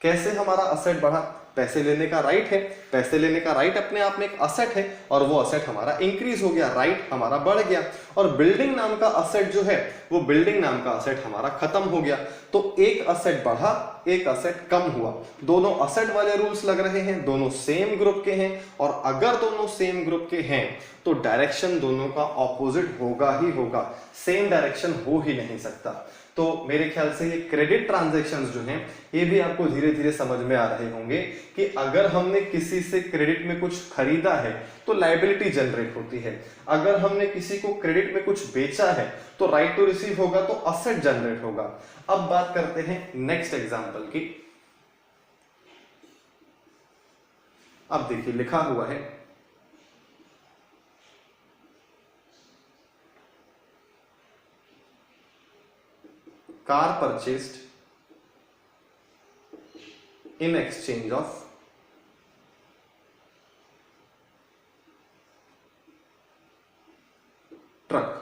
कैसे हमारा असेट बढ़ा? पैसे लेने का राइट है, पैसे लेने का राइट अपने आप में एक असेट है और वो असेट हमारा इंक्रीज हो गया, राइट हमारा बढ़ गया। और बिल्डिंग नाम का असेट जो है वो बिल्डिंग नाम का असेट हमारा खत्म हो गया। तो एक असेट बढ़ा, एक असेट कम हुआ। दोनों असेट वाले रूल्स लग रहे हैं, दोनों सेम ग्रुप के हैं, और अगर दोनों सेम ग्रुप के हैं तो डायरेक्शन दोनों का ऑपोजिट होगा ही होगा, सेम डायरेक्शन हो ही नहीं सकता। तो मेरे ख्याल से ये क्रेडिट ट्रांजैक्शंस जो हैं ये भी आपको धीरे धीरे समझ में आ रहे होंगे कि अगर हमने किसी से क्रेडिट में कुछ खरीदा है तो लायबिलिटी जनरेट होती है, अगर हमने किसी को क्रेडिट में कुछ बेचा है तो राइट टू रिसीव होगा तो असेट जनरेट होगा। अब बात करते हैं नेक्स्ट एग्जांपल की। अब देखिए लिखा हुआ है car purchased in exchange of truck.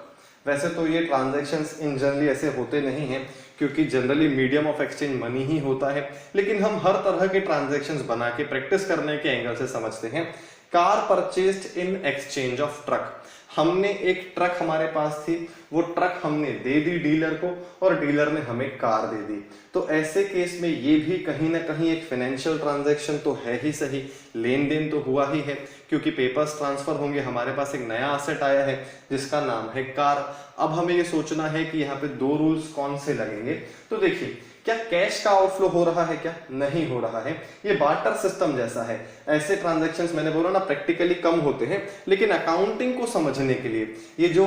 वैसे तो ये ट्रांजैक्शंस इन जनरली ऐसे होते नहीं हैं क्योंकि generally medium of exchange money ही होता है, लेकिन हम हर तरह के ट्रांजैक्शंस बना के प्रैक्टिस करने के एंगल से समझते हैं। Car purchased in exchange of truck. हमने एक ट्रक हमारे पास थी, वो ट्रक हमने दे दी डीलर को और डीलर ने हमें कार दे दी। तो ऐसे केस में ये भी कहीं ना कहीं एक फाइनेंशियल ट्रांजैक्शन तो है ही सही, लेन देन तो हुआ ही है क्योंकि पेपर्स ट्रांसफर होंगे, हमारे पास एक नया असेट आया है जिसका नाम है कार। अब हमें ये सोचना है कि यहाँ पे दो रूल्स कौन से लगेंगे। तो देखिए, क्या कैश का आउटफ्लो हो रहा है क्या? नहीं हो रहा है, ये बार्टर सिस्टम जैसा है। ऐसे ट्रांजैक्शंस मैंने बोला ना प्रैक्टिकली कम होते हैं, लेकिन अकाउंटिंग को समझने के लिए ये जो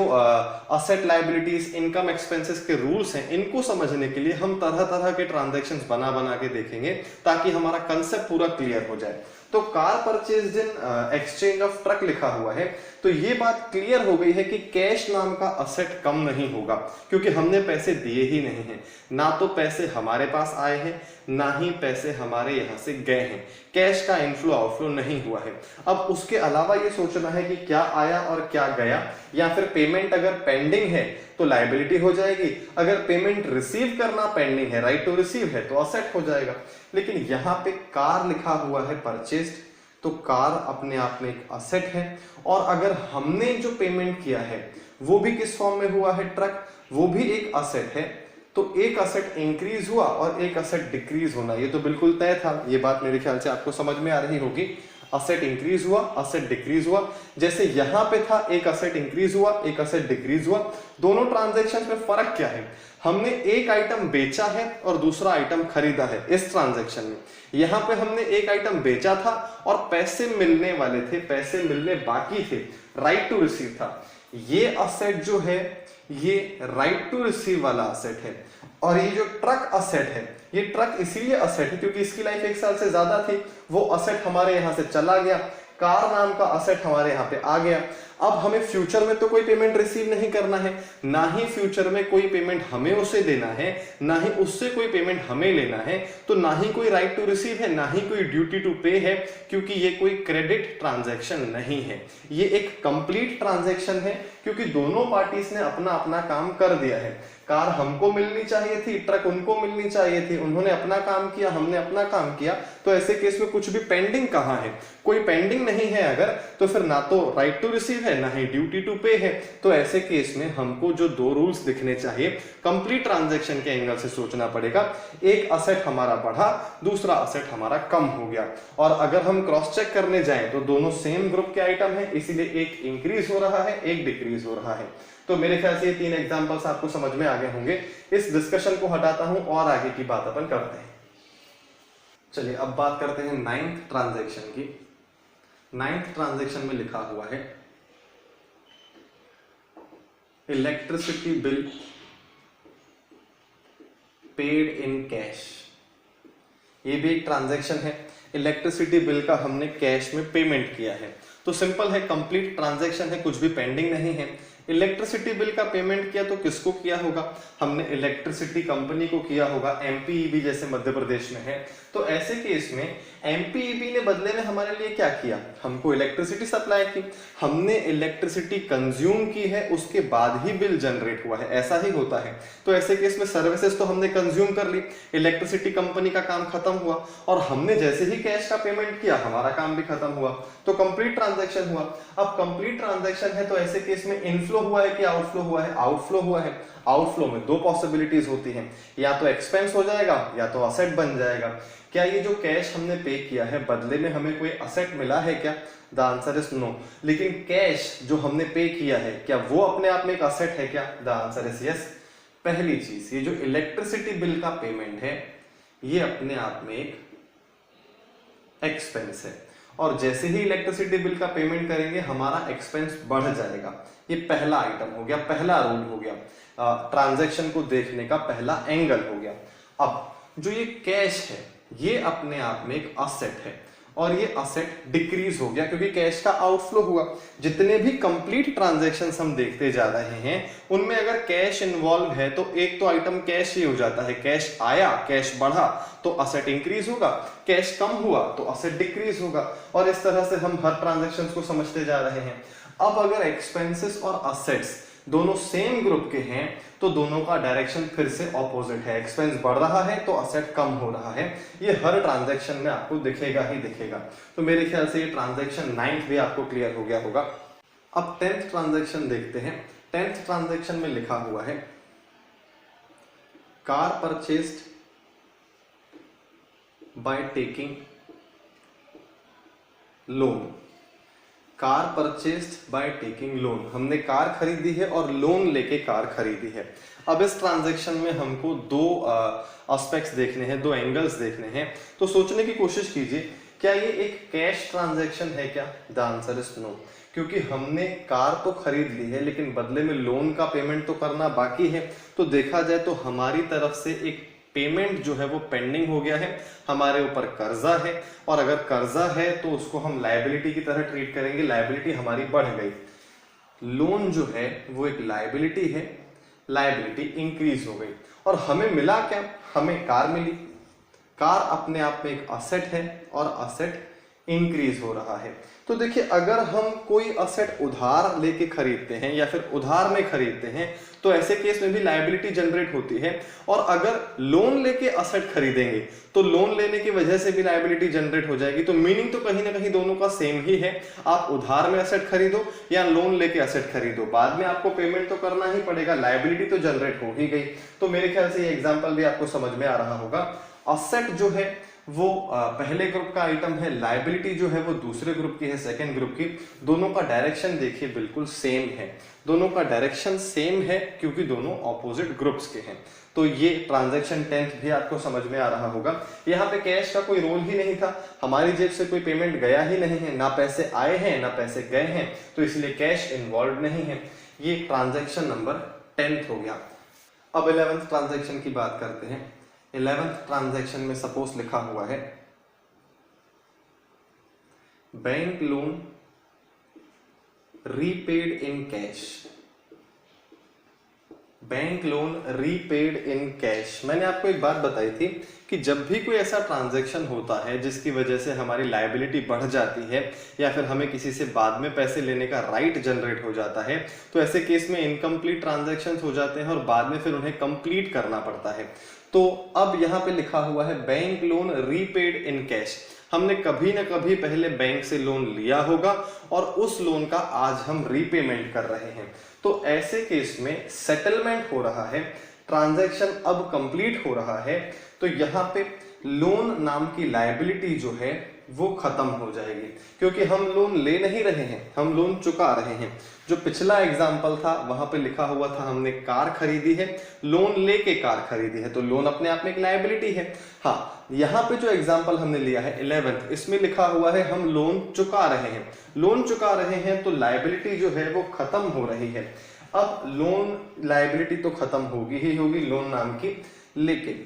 असेट लायबिलिटीज इनकम एक्सपेंसेस के रूल्स हैं इनको समझने के लिए हम तरह तरह के ट्रांजैक्शंस बना बना के देखेंगे ताकि हमारा कंसेप्ट पूरा क्लियर हो जाए। तो car purchase in exchange of truck लिखा हुआ है तो ये बात क्लियर हो गई है कि कैश नाम का असेट कम नहीं होगा क्योंकि हमने पैसे दिए ही नहीं हैं, ना तो पैसे हमारे पास आए हैं ना ही पैसे हमारे यहां से गए हैं। कैश का इनफ्लो आउटफ्लो नहीं हुआ है। अब उसके अलावा ये सोचना है कि क्या आया और क्या गया, या फिर पेमेंट अगर पेंडिंग है तो लायबिलिटी हो जाएगी, अगर पेमेंट रिसीव करना पेंडिंग है, राइट टू रिसीव है, तो असेट हो जाएगा। लेकिन यहाँ पे कार लिखा हुआ है परचेस्ड, तो कार अपने आप में एक असेट है, और अगर हमने जो पेमेंट किया है वो भी किस फॉर्म में हुआ है, ट्रक, वो भी एक असेट है। तो एक असेट इंक्रीज हुआ और एक असेट डिक्रीज होना, ये तो बिल्कुल तय था। ये बात मेरे ख्याल से आपको समझ में आ रही होगी। असेट इंक्रीज हुआ, असेट डिक्रीज हुआ। जैसे यहां पे था एक असेट इंक्रीज हुआ, एक असेट डिक्रीज हुआ। दोनों ट्रांजैक्शन में फर्क क्या है, हमने एक आइटम बेचा है और दूसरा आइटम खरीदा है। इस ट्रांजैक्शन में यहां पे हमने एक आइटम बेचा था और पैसे मिलने वाले थे, पैसे मिलने बाकी थे, राइट टू रिसीव था। ये असेट जो है ये राइट टू रिसीव वाला असेट है, और ये जो ट्रक असेट है, ये ट्रक इसीलिए असेट है क्योंकि इसकी लाइफ 1 साल से ज्यादा थी। वो असेट हमारे यहां से चला गया, कार नाम का असेट हमारे यहाँ पे आ गया। अब हमें फ्यूचर में तो कोई पेमेंट रिसीव नहीं करना है, ना ही फ्यूचर में कोई पेमेंट हमें उसे देना है, ना ही उससे कोई पेमेंट हमें लेना है। तो ना ही कोई राइट टू रिसीव है, ना ही कोई ड्यूटी टू पे है, क्योंकि ये कोई क्रेडिट ट्रांजैक्शन नहीं है। ये एक कंप्लीट ट्रांजैक्शन है क्योंकि दोनों पार्टीज ने अपना अपना काम कर दिया है। कार हमको मिलनी चाहिए थी, ट्रक उनको मिलनी चाहिए थी, उन्होंने अपना काम किया, हमने अपना काम किया। तो ऐसे केस में कुछ भी पेंडिंग कहाँ है, कोई पेंडिंग नहीं है अगर, तो फिर ना तो राइट टू रिसीव है, ना ही ड्यूटी टू पे है। तो ऐसे केस में हमको जो दो रूल्स दिखने चाहिए, कंप्लीट ट्रांजैक्शन के एंगल से सोचना पड़ेगा। एक असेट हमारा बढ़ा, दूसरा असेट हमारा कम हो गया। और अगर हम क्रॉस चेक करने जाएं तो दोनों सेम ग्रुप के आइटम है, इसीलिए एक इंक्रीज हो रहा है, एक डिक्रीज हो रहा है। तो मेरे ख्याल से ये 3 एग्जांपल्स आपको समझ में आ गए होंगे। इस डिस्कशन को हटाता हूं और आगे की बात अपन करते हैं। चलिए अब बात करते हैं 9th ट्रांजैक्शन की। 9th ट्रांजैक्शन में लिखा हुआ है electricity bill paid in cash. ये भी एक ट्रांजैक्शन है, इलेक्ट्रिसिटी बिल का हमने कैश में पेमेंट किया है। तो सिंपल है, कंप्लीट ट्रांजैक्शन है, कुछ भी पेंडिंग नहीं है। इलेक्ट्रिसिटी बिल का पेमेंट किया तो किसको किया होगा, हमने इलेक्ट्रिसिटी कंपनी को किया होगा, एमपीईबी जैसे मध्य प्रदेश में है। तो ऐसे केस में एमपीईबी ने बदले में हमारे लिए क्या किया, हमको इलेक्ट्रिसिटी सप्लाई की, हमने इलेक्ट्रिसिटी कंज्यूम की है, उसके बाद ही बिल जनरेट हुआ है, ऐसा ही होता है। तो ऐसे केस में सर्विसेज तो हमने कंज्यूम कर ली, इलेक्ट्रिसिटी कंपनी का काम खत्म हुआ, और हमने जैसे ही कैश का पेमेंट किया हमारा काम भी खत्म हुआ, तो कंप्लीट ट्रांजैक्शन हुआ। अब कंप्लीट ट्रांजैक्शन है तो ऐसे केस में इनफ्लो हुआ है कि आउटफ्लो हुआ है, आउटफ्लो हुआ है। आउटफ्लो में 2 पॉसिबिलिटीज होती हैं, या तो एक्सपेंस हो जाएगा या तो असेट बन जाएगा। क्या ये जो कैश हमने पे किया है बदले में हमें कोई असेट मिला है क्या, द आंसर इज नो। लेकिन कैश जो हमने पे किया है क्या वो अपने आप में एक असेट है क्या, द आंसर इज यस। पहली चीज, ये जो इलेक्ट्रिसिटी बिल का पेमेंट है ये अपने आप में एक एक्सपेंस है, और जैसे ही इलेक्ट्रिसिटी बिल का पेमेंट करेंगे हमारा एक्सपेंस बढ़ जाएगा। ये पहला आइटम हो गया, पहला रूल हो गया, ट्रांजैक्शन को देखने का पहला एंगल हो गया। अब जो ये कैश है ये अपने आप में एक असेट है, और ये असेट डिक्रीज हो गया क्योंकि कैश का आउटफ्लो हुआ। जितने भी कंप्लीट ट्रांजैक्शंस हम देखते जा रहे हैं उनमें अगर कैश इन्वॉल्व है तो एक तो आइटम कैश ही हो जाता है, कैश आया, कैश बढ़ा तो असेट इंक्रीज होगा, कैश कम हुआ तो असेट डिक्रीज होगा, और इस तरह से हम हर ट्रांजैक्शंस को समझते जा रहे हैं। अब अगर एक्सपेंसेस और असेट्स दोनों सेम ग्रुप के हैं तो दोनों का डायरेक्शन फिर से ऑपोजिट है, एक्सपेंस बढ़ रहा है तो असेट कम हो रहा है। ये हर ट्रांजैक्शन में आपको दिखेगा ही दिखेगा। तो मेरे ख्याल से ये ट्रांजैक्शन 9th भी आपको क्लियर हो गया होगा। अब 10th ट्रांजैक्शन देखते हैं। 10th ट्रांजैक्शन में लिखा हुआ है car purchased by taking loan. Car purchased by taking loan, हमने कार खरीदी है और लोन लेके कार खरीदी है। अब इस ट्रांजैक्शन में हमको 2 एस्पेक्ट्स देखने हैं, 2 एंगल्स देखने हैं। तो सोचने की कोशिश कीजिए, क्या ये एक कैश ट्रांजैक्शन है क्या, द आंसर इज नो। क्योंकि हमने कार तो खरीद ली है लेकिन बदले में लोन का पेमेंट तो करना बाकी है। तो देखा जाए तो हमारी तरफ से एक पेमेंट जो है वो पेंडिंग हो गया है, हमारे ऊपर कर्जा है, और अगर कर्जा है तो उसको हम लायबिलिटी की तरह ट्रीट करेंगे, लायबिलिटी हमारी बढ़ गई। लोन जो है वो एक लायबिलिटी है, लायबिलिटी इंक्रीज हो गई, और हमें मिला क्या, हमें कार मिली। कार अपने आप में एक असेट है और असेट इंक्रीज हो रहा है। तो देखिए, अगर हम कोई असेट उधार लेके खरीदते हैं या फिर उधार में खरीदते हैं तो ऐसे केस में भी लायबिलिटी जनरेट होती है, और अगर लोन लेके असेट खरीदेंगे तो लोन लेने की वजह से भी लायबिलिटी जनरेट हो जाएगी। तो मीनिंग तो कहीं ना कहीं दोनों का सेम ही है। आप उधार में असेट खरीदो या लोन लेके असेट खरीदो, बाद में आपको पेमेंट तो करना ही पड़ेगा, लायबिलिटी तो जनरेट हो ही गई। तो मेरे ख्याल से ये एग्जांपल भी आपको समझ में आ रहा होगा। असेट जो है वो पहले ग्रुप का आइटम है, लायबिलिटी जो है वो दूसरे ग्रुप की है, सेकंड ग्रुप की। दोनों का डायरेक्शन देखिए बिल्कुल सेम है, दोनों का डायरेक्शन सेम है क्योंकि दोनों ऑपोजिट ग्रुप्स के हैं। तो ये ट्रांजैक्शन 10th भी आपको समझ में आ रहा होगा। यहाँ पे कैश का कोई रोल ही नहीं था, हमारी जेब से कोई पेमेंट गया ही नहीं है, ना पैसे आए हैं ना पैसे गए हैं, तो इसलिए कैश इन्वॉल्व नहीं है। ये ट्रांजैक्शन नंबर 10th हो गया। अब 11th ट्रांजैक्शन की बात करते हैं। 11th ट्रांजैक्शन में सपोज लिखा हुआ है bank loan repaid in cash, bank loan repaid in cash. मैंने आपको एक बात बताई थी कि जब भी कोई ऐसा ट्रांजैक्शन होता है जिसकी वजह से हमारी लायबिलिटी बढ़ जाती है या फिर हमें किसी से बाद में पैसे लेने का राइट जनरेट हो जाता है, तो ऐसे केस में इनकम्प्लीट ट्रांजैक्शंस हो जाते हैं और बाद में फिर उन्हें कंप्लीट करना पड़ता है। तो अब यहाँ पे लिखा हुआ है bank loan repaid in cash. हमने कभी ना कभी पहले बैंक से लोन लिया होगा और उस लोन का आज हम रीपेमेंट कर रहे हैं। तो ऐसे केस में सेटलमेंट हो रहा है, ट्रांजैक्शन अब कंप्लीट हो रहा है, तो यहाँ पे लोन नाम की लायबिलिटी जो है वो खत्म हो जाएगी, क्योंकि हम लोन ले नहीं रहे हैं, हम लोन चुका रहे हैं। जो पिछला एग्जाम्पल था वहां पे लिखा हुआ था हमने कार खरीदी है, लोन लेके कार खरीदी है, तो लोन अपने आप में एक लायबिलिटी है। हाँ, यहाँ पे जो एग्जाम्पल हमने लिया है 11th, इसमें लिखा हुआ है हम लोन चुका रहे हैं। लोन चुका रहे हैं तो लायबिलिटी जो है वो खत्म हो रही है। अब लोन लायबिलिटी तो खत्म होगी ही होगी लोन नाम की, लेकिन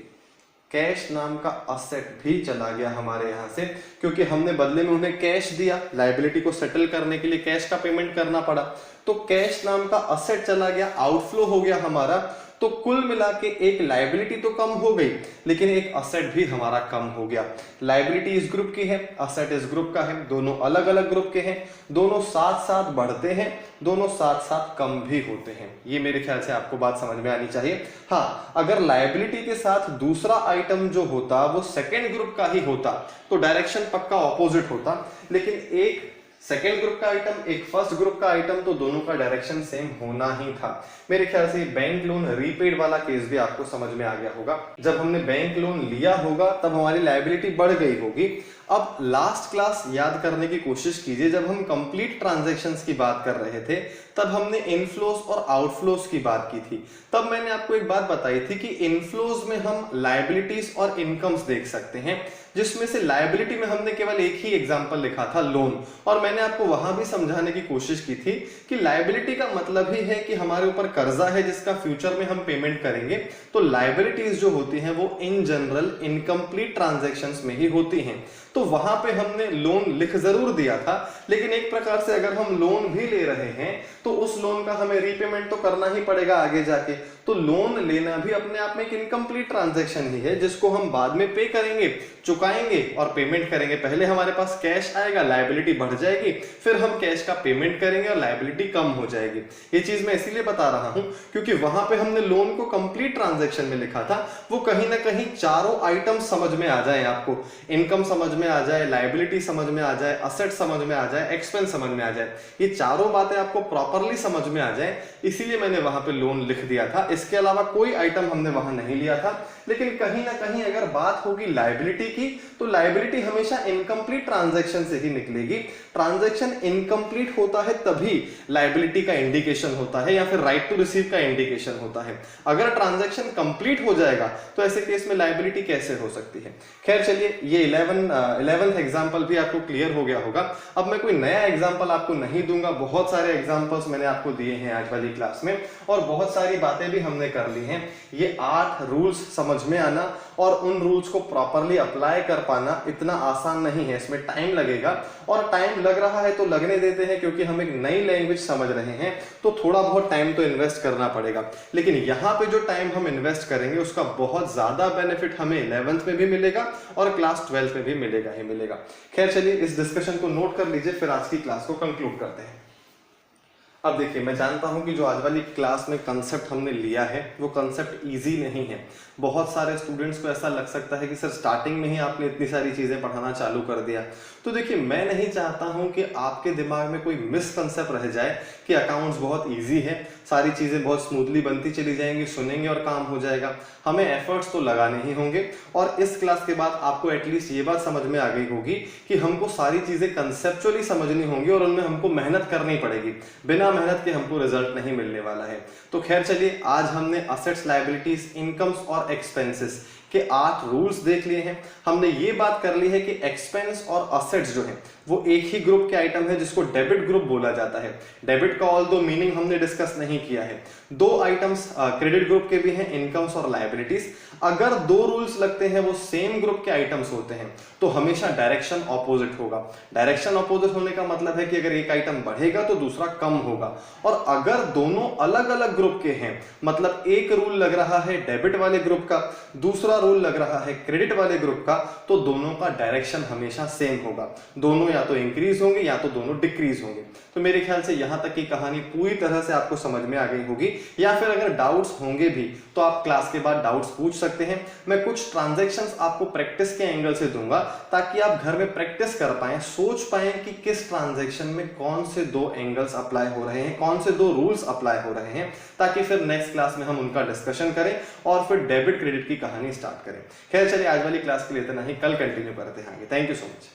कैश नाम का असेट भी चला गया हमारे यहां से, क्योंकि हमने बदले में उन्हें कैश दिया, लायबिलिटी को सेटल करने के लिए कैश का पेमेंट करना पड़ा। तो कैश नाम का असेट चला गया, आउटफ्लो हो गया हमारा। तो कुल मिला के एक लायबिलिटी तो कम हो गई, लेकिन एक असेट भी हमारा कम हो गया। लायबिलिटी इस ग्रुप की है, असेट इस ग्रुप का है, दोनों अलग अलग ग्रुप के हैं, दोनों साथ साथ बढ़ते हैं, दोनों साथ साथ कम भी होते हैं। ये मेरे ख्याल से आपको बात समझ में आनी चाहिए। हाँ, अगर लायबिलिटी के साथ दूसरा आइटम जो होता वो सेकेंड ग्रुप का ही होता तो डायरेक्शन पक्का ऑपोजिट होता, लेकिन एक सेकेंड ग्रुप का आइटम एक फर्स्ट ग्रुप का आइटम, तो दोनों का डायरेक्शन सेम होना ही था। मेरे ख्याल से बैंक लोन रीपेड वाला केस भी आपको समझ में आ गया होगा। जब हमने बैंक लोन लिया होगा तब हमारी लायबिलिटी बढ़ गई होगी। अब लास्ट क्लास याद करने की कोशिश कीजिए, जब हम कंप्लीट ट्रांजैक्शंस की बात कर रहे थे तब हमने इनफ्लोस और आउटफ्लोस की बात की थी। तब मैंने आपको एक बात बताई थी कि इनफ्लोस में हम लायबिलिटीज और इनकम्स देख सकते हैं, जिसमें से लायबिलिटी में हमने केवल एक ही एग्जांपल लिखा था, लोन। और मैंने आपको वहां भी समझाने की कोशिश की थी कि लायबिलिटी का मतलब ही है कि हमारे ऊपर कर्जा है जिसका फ्यूचर में हम पेमेंट करेंगे। तो लायबिलिटीज जो होती हैं वो इन जनरल इनकम्प्लीट ट्रांजैक्शंस में ही होती हैं। तो वहां पे हमने लोन लिख जरूर दिया था, लेकिन एक प्रकार से अगर हम लोन भी ले रहे हैं तो उस लोन का हमें रीपेमेंट तो करना ही पड़ेगा आगे जाके। तो लोन लेना भी अपने आप में एक इनकम्प्लीट ट्रांजैक्शन ही है, जिसको हम बाद में पे करेंगे, चुकाएंगे और पेमेंट करेंगे। पहले हमारे पास कैश आएगा, लायबिलिटी बढ़ जाएगी, फिर हम कैश का पेमेंट करेंगे और लायबिलिटी कम हो जाएगी। ये चीज मैं इसीलिए बता रहा हूं क्योंकि वहां पे हमने लोन को कंप्लीट ट्रांजैक्शन में लिखा था, वो कहीं ना कहीं चारों आइटम समझ में आ जाए आपको, इनकम समझ में आ जाए, लायबिलिटी समझ में आ जाए, असेट समझ में आ जाए, एक्सपेंस समझ में आ जाए, ये चारों बातें आपको प्रॉपरली समझ में आ जाए, इसीलिए मैंने वहां पे लोन लिख दिया था। इसके अलावा कोई आइटम हमने वहां नहीं लिया था। लेकिन कहीं ना कहीं अगर बात होगी लायबिलिटी की, तो लायबिलिटी हमेशा इनकम्प्लीट ट्रांजैक्शन से ही निकलेगी। ट्रांजैक्शन इनकम्प्लीट होता है तभी लायबिलिटी का इंडिकेशन होता है या फिर राइट टू रिसीव का इंडिकेशन होता है। अगर ट्रांजैक्शन कंप्लीट हो जाएगा तो ऐसे केस में लायबिलिटी कैसे हो सकती है। खैर चलिए, ये 11th एग्जाम्पल भी आपको क्लियर हो गया होगा। अब मैं कोई नया एग्जाम्पल आपको नहीं दूंगा, बहुत सारे एग्जाम्पल्स मैंने आपको दिए हैं आज वाली क्लास में और बहुत सारी बातें भी हमने कर ली हैं, ये 8 रूल्स समझ में आना और उन रूल्स को प्रॉपरली अप्लाई कर पाना इतना आसान नहीं है, इसमें टाइम लगेगा। और टाइम लग रहा है तो लगने देते हैं, क्योंकि हम एक नई लैंग्वेज समझ रहे हैं तो थोड़ा बहुत टाइम तो इन्वेस्ट करना पड़ेगा। लेकिन यहाँ पे जो टाइम हम इन्वेस्ट करेंगे उसका बहुत ज्यादा बेनिफिट हमें 11th में भी मिलेगा और क्लास 12 में भी मिलेगा ही मिलेगा। खैर चलिए, इस डिस्कशन को नोट कर लीजिए, फिर आज की क्लास को कंक्लूड करते हैं। अब देखिए, मैं जानता हूं कि जो आज वाली क्लास में कंसेप्ट हमने लिया है वो कंसेप्ट इजी नहीं है। बहुत सारे स्टूडेंट्स को ऐसा लग सकता है कि सर स्टार्टिंग में ही आपने इतनी सारी चीजें पढ़ाना चालू कर दिया। तो देखिए, मैं नहीं चाहता हूं कि आपके दिमाग में कोई मिसकंसेप्ट रह जाए कि अकाउंट्स बहुत इजी है, सारी चीजें बहुत स्मूथली बनती चली जाएंगी, सुनेंगे और काम हो जाएगा। हमें एफर्ट्स तो लगाने ही होंगे। और इस क्लास के बाद आपको एटलीस्ट ये बात समझ में आ गई होगी कि हमको सारी चीजें कंसेप्चुअली समझनी होंगी और उनमें हमको मेहनत करनी पड़ेगी। बिना मेहनत के हमको रिजल्ट नहीं मिलने वाला है। तो खैर चलिए, आज हमने असेट्स, लायबिलिटीज, इनकम्स और एक्सपेंसेस के 8 रूल्स देख लिए हैं। हमने ये बात कर ली है कि एक्सपेंस और असेट्स जो है वो एक ही ग्रुप के आइटम है जिसको डेबिट ग्रुप बोला जाता है। डेबिट का ऑल दो मीनिंग हमने डिस्कस नहीं किया है। 2 आइटम्स क्रेडिट ग्रुप के भी हैं, इनकम्स और लायबिलिटीज। अगर 2 रूल्स लगते हैं वो सेम ग्रुप के आइटम्स होते हैं तो हमेशा डायरेक्शन ऑपोजिट होगा। डायरेक्शन ऑपोजिट होने का मतलब है कि अगर एक आइटम बढ़ेगा तो दूसरा कम होगा। और अगर दोनों अलग अलग ग्रुप के हैं, मतलब एक रूल लग रहा है डेबिट वाले ग्रुप का, दूसरा रूल लग रहा है क्रेडिट वाले ग्रुप का, तो दोनों का डायरेक्शन हमेशा सेम होगा। दोनों या तो इंक्रीज होंगे या तो दोनों डिक्रीज होंगे। तो मेरे ख्याल से यहां तक की कहानी पूरी तरह से आपको समझ में आ गई होगी। या फिर अगर डाउट्स होंगे भी तो आप क्लास के बाद डाउट्स पूछ सकते हैं। मैं कुछ ट्रांजैक्शंस आपको प्रैक्टिस के एंगल से दूंगा ताकि आप घर में प्रैक्टिस कर पाएं, सोच पाएं कि किस ट्रांजैक्शन में कौन से 2 एंगल्स अप्लाई हो रहे हैं, कौन से 2 रूल्स अप्लाई हो रहे हैं, ताकि फिर नेक्स्ट क्लास में हम उनका डिस्कशन करें और फिर डेबिट क्रेडिट की कहानी स्टार्ट करें। खैर चलिए, आज वाली क्लास के लिए इतना ही, कल कंटिन्यू करते हैं आगे। Thank you so much.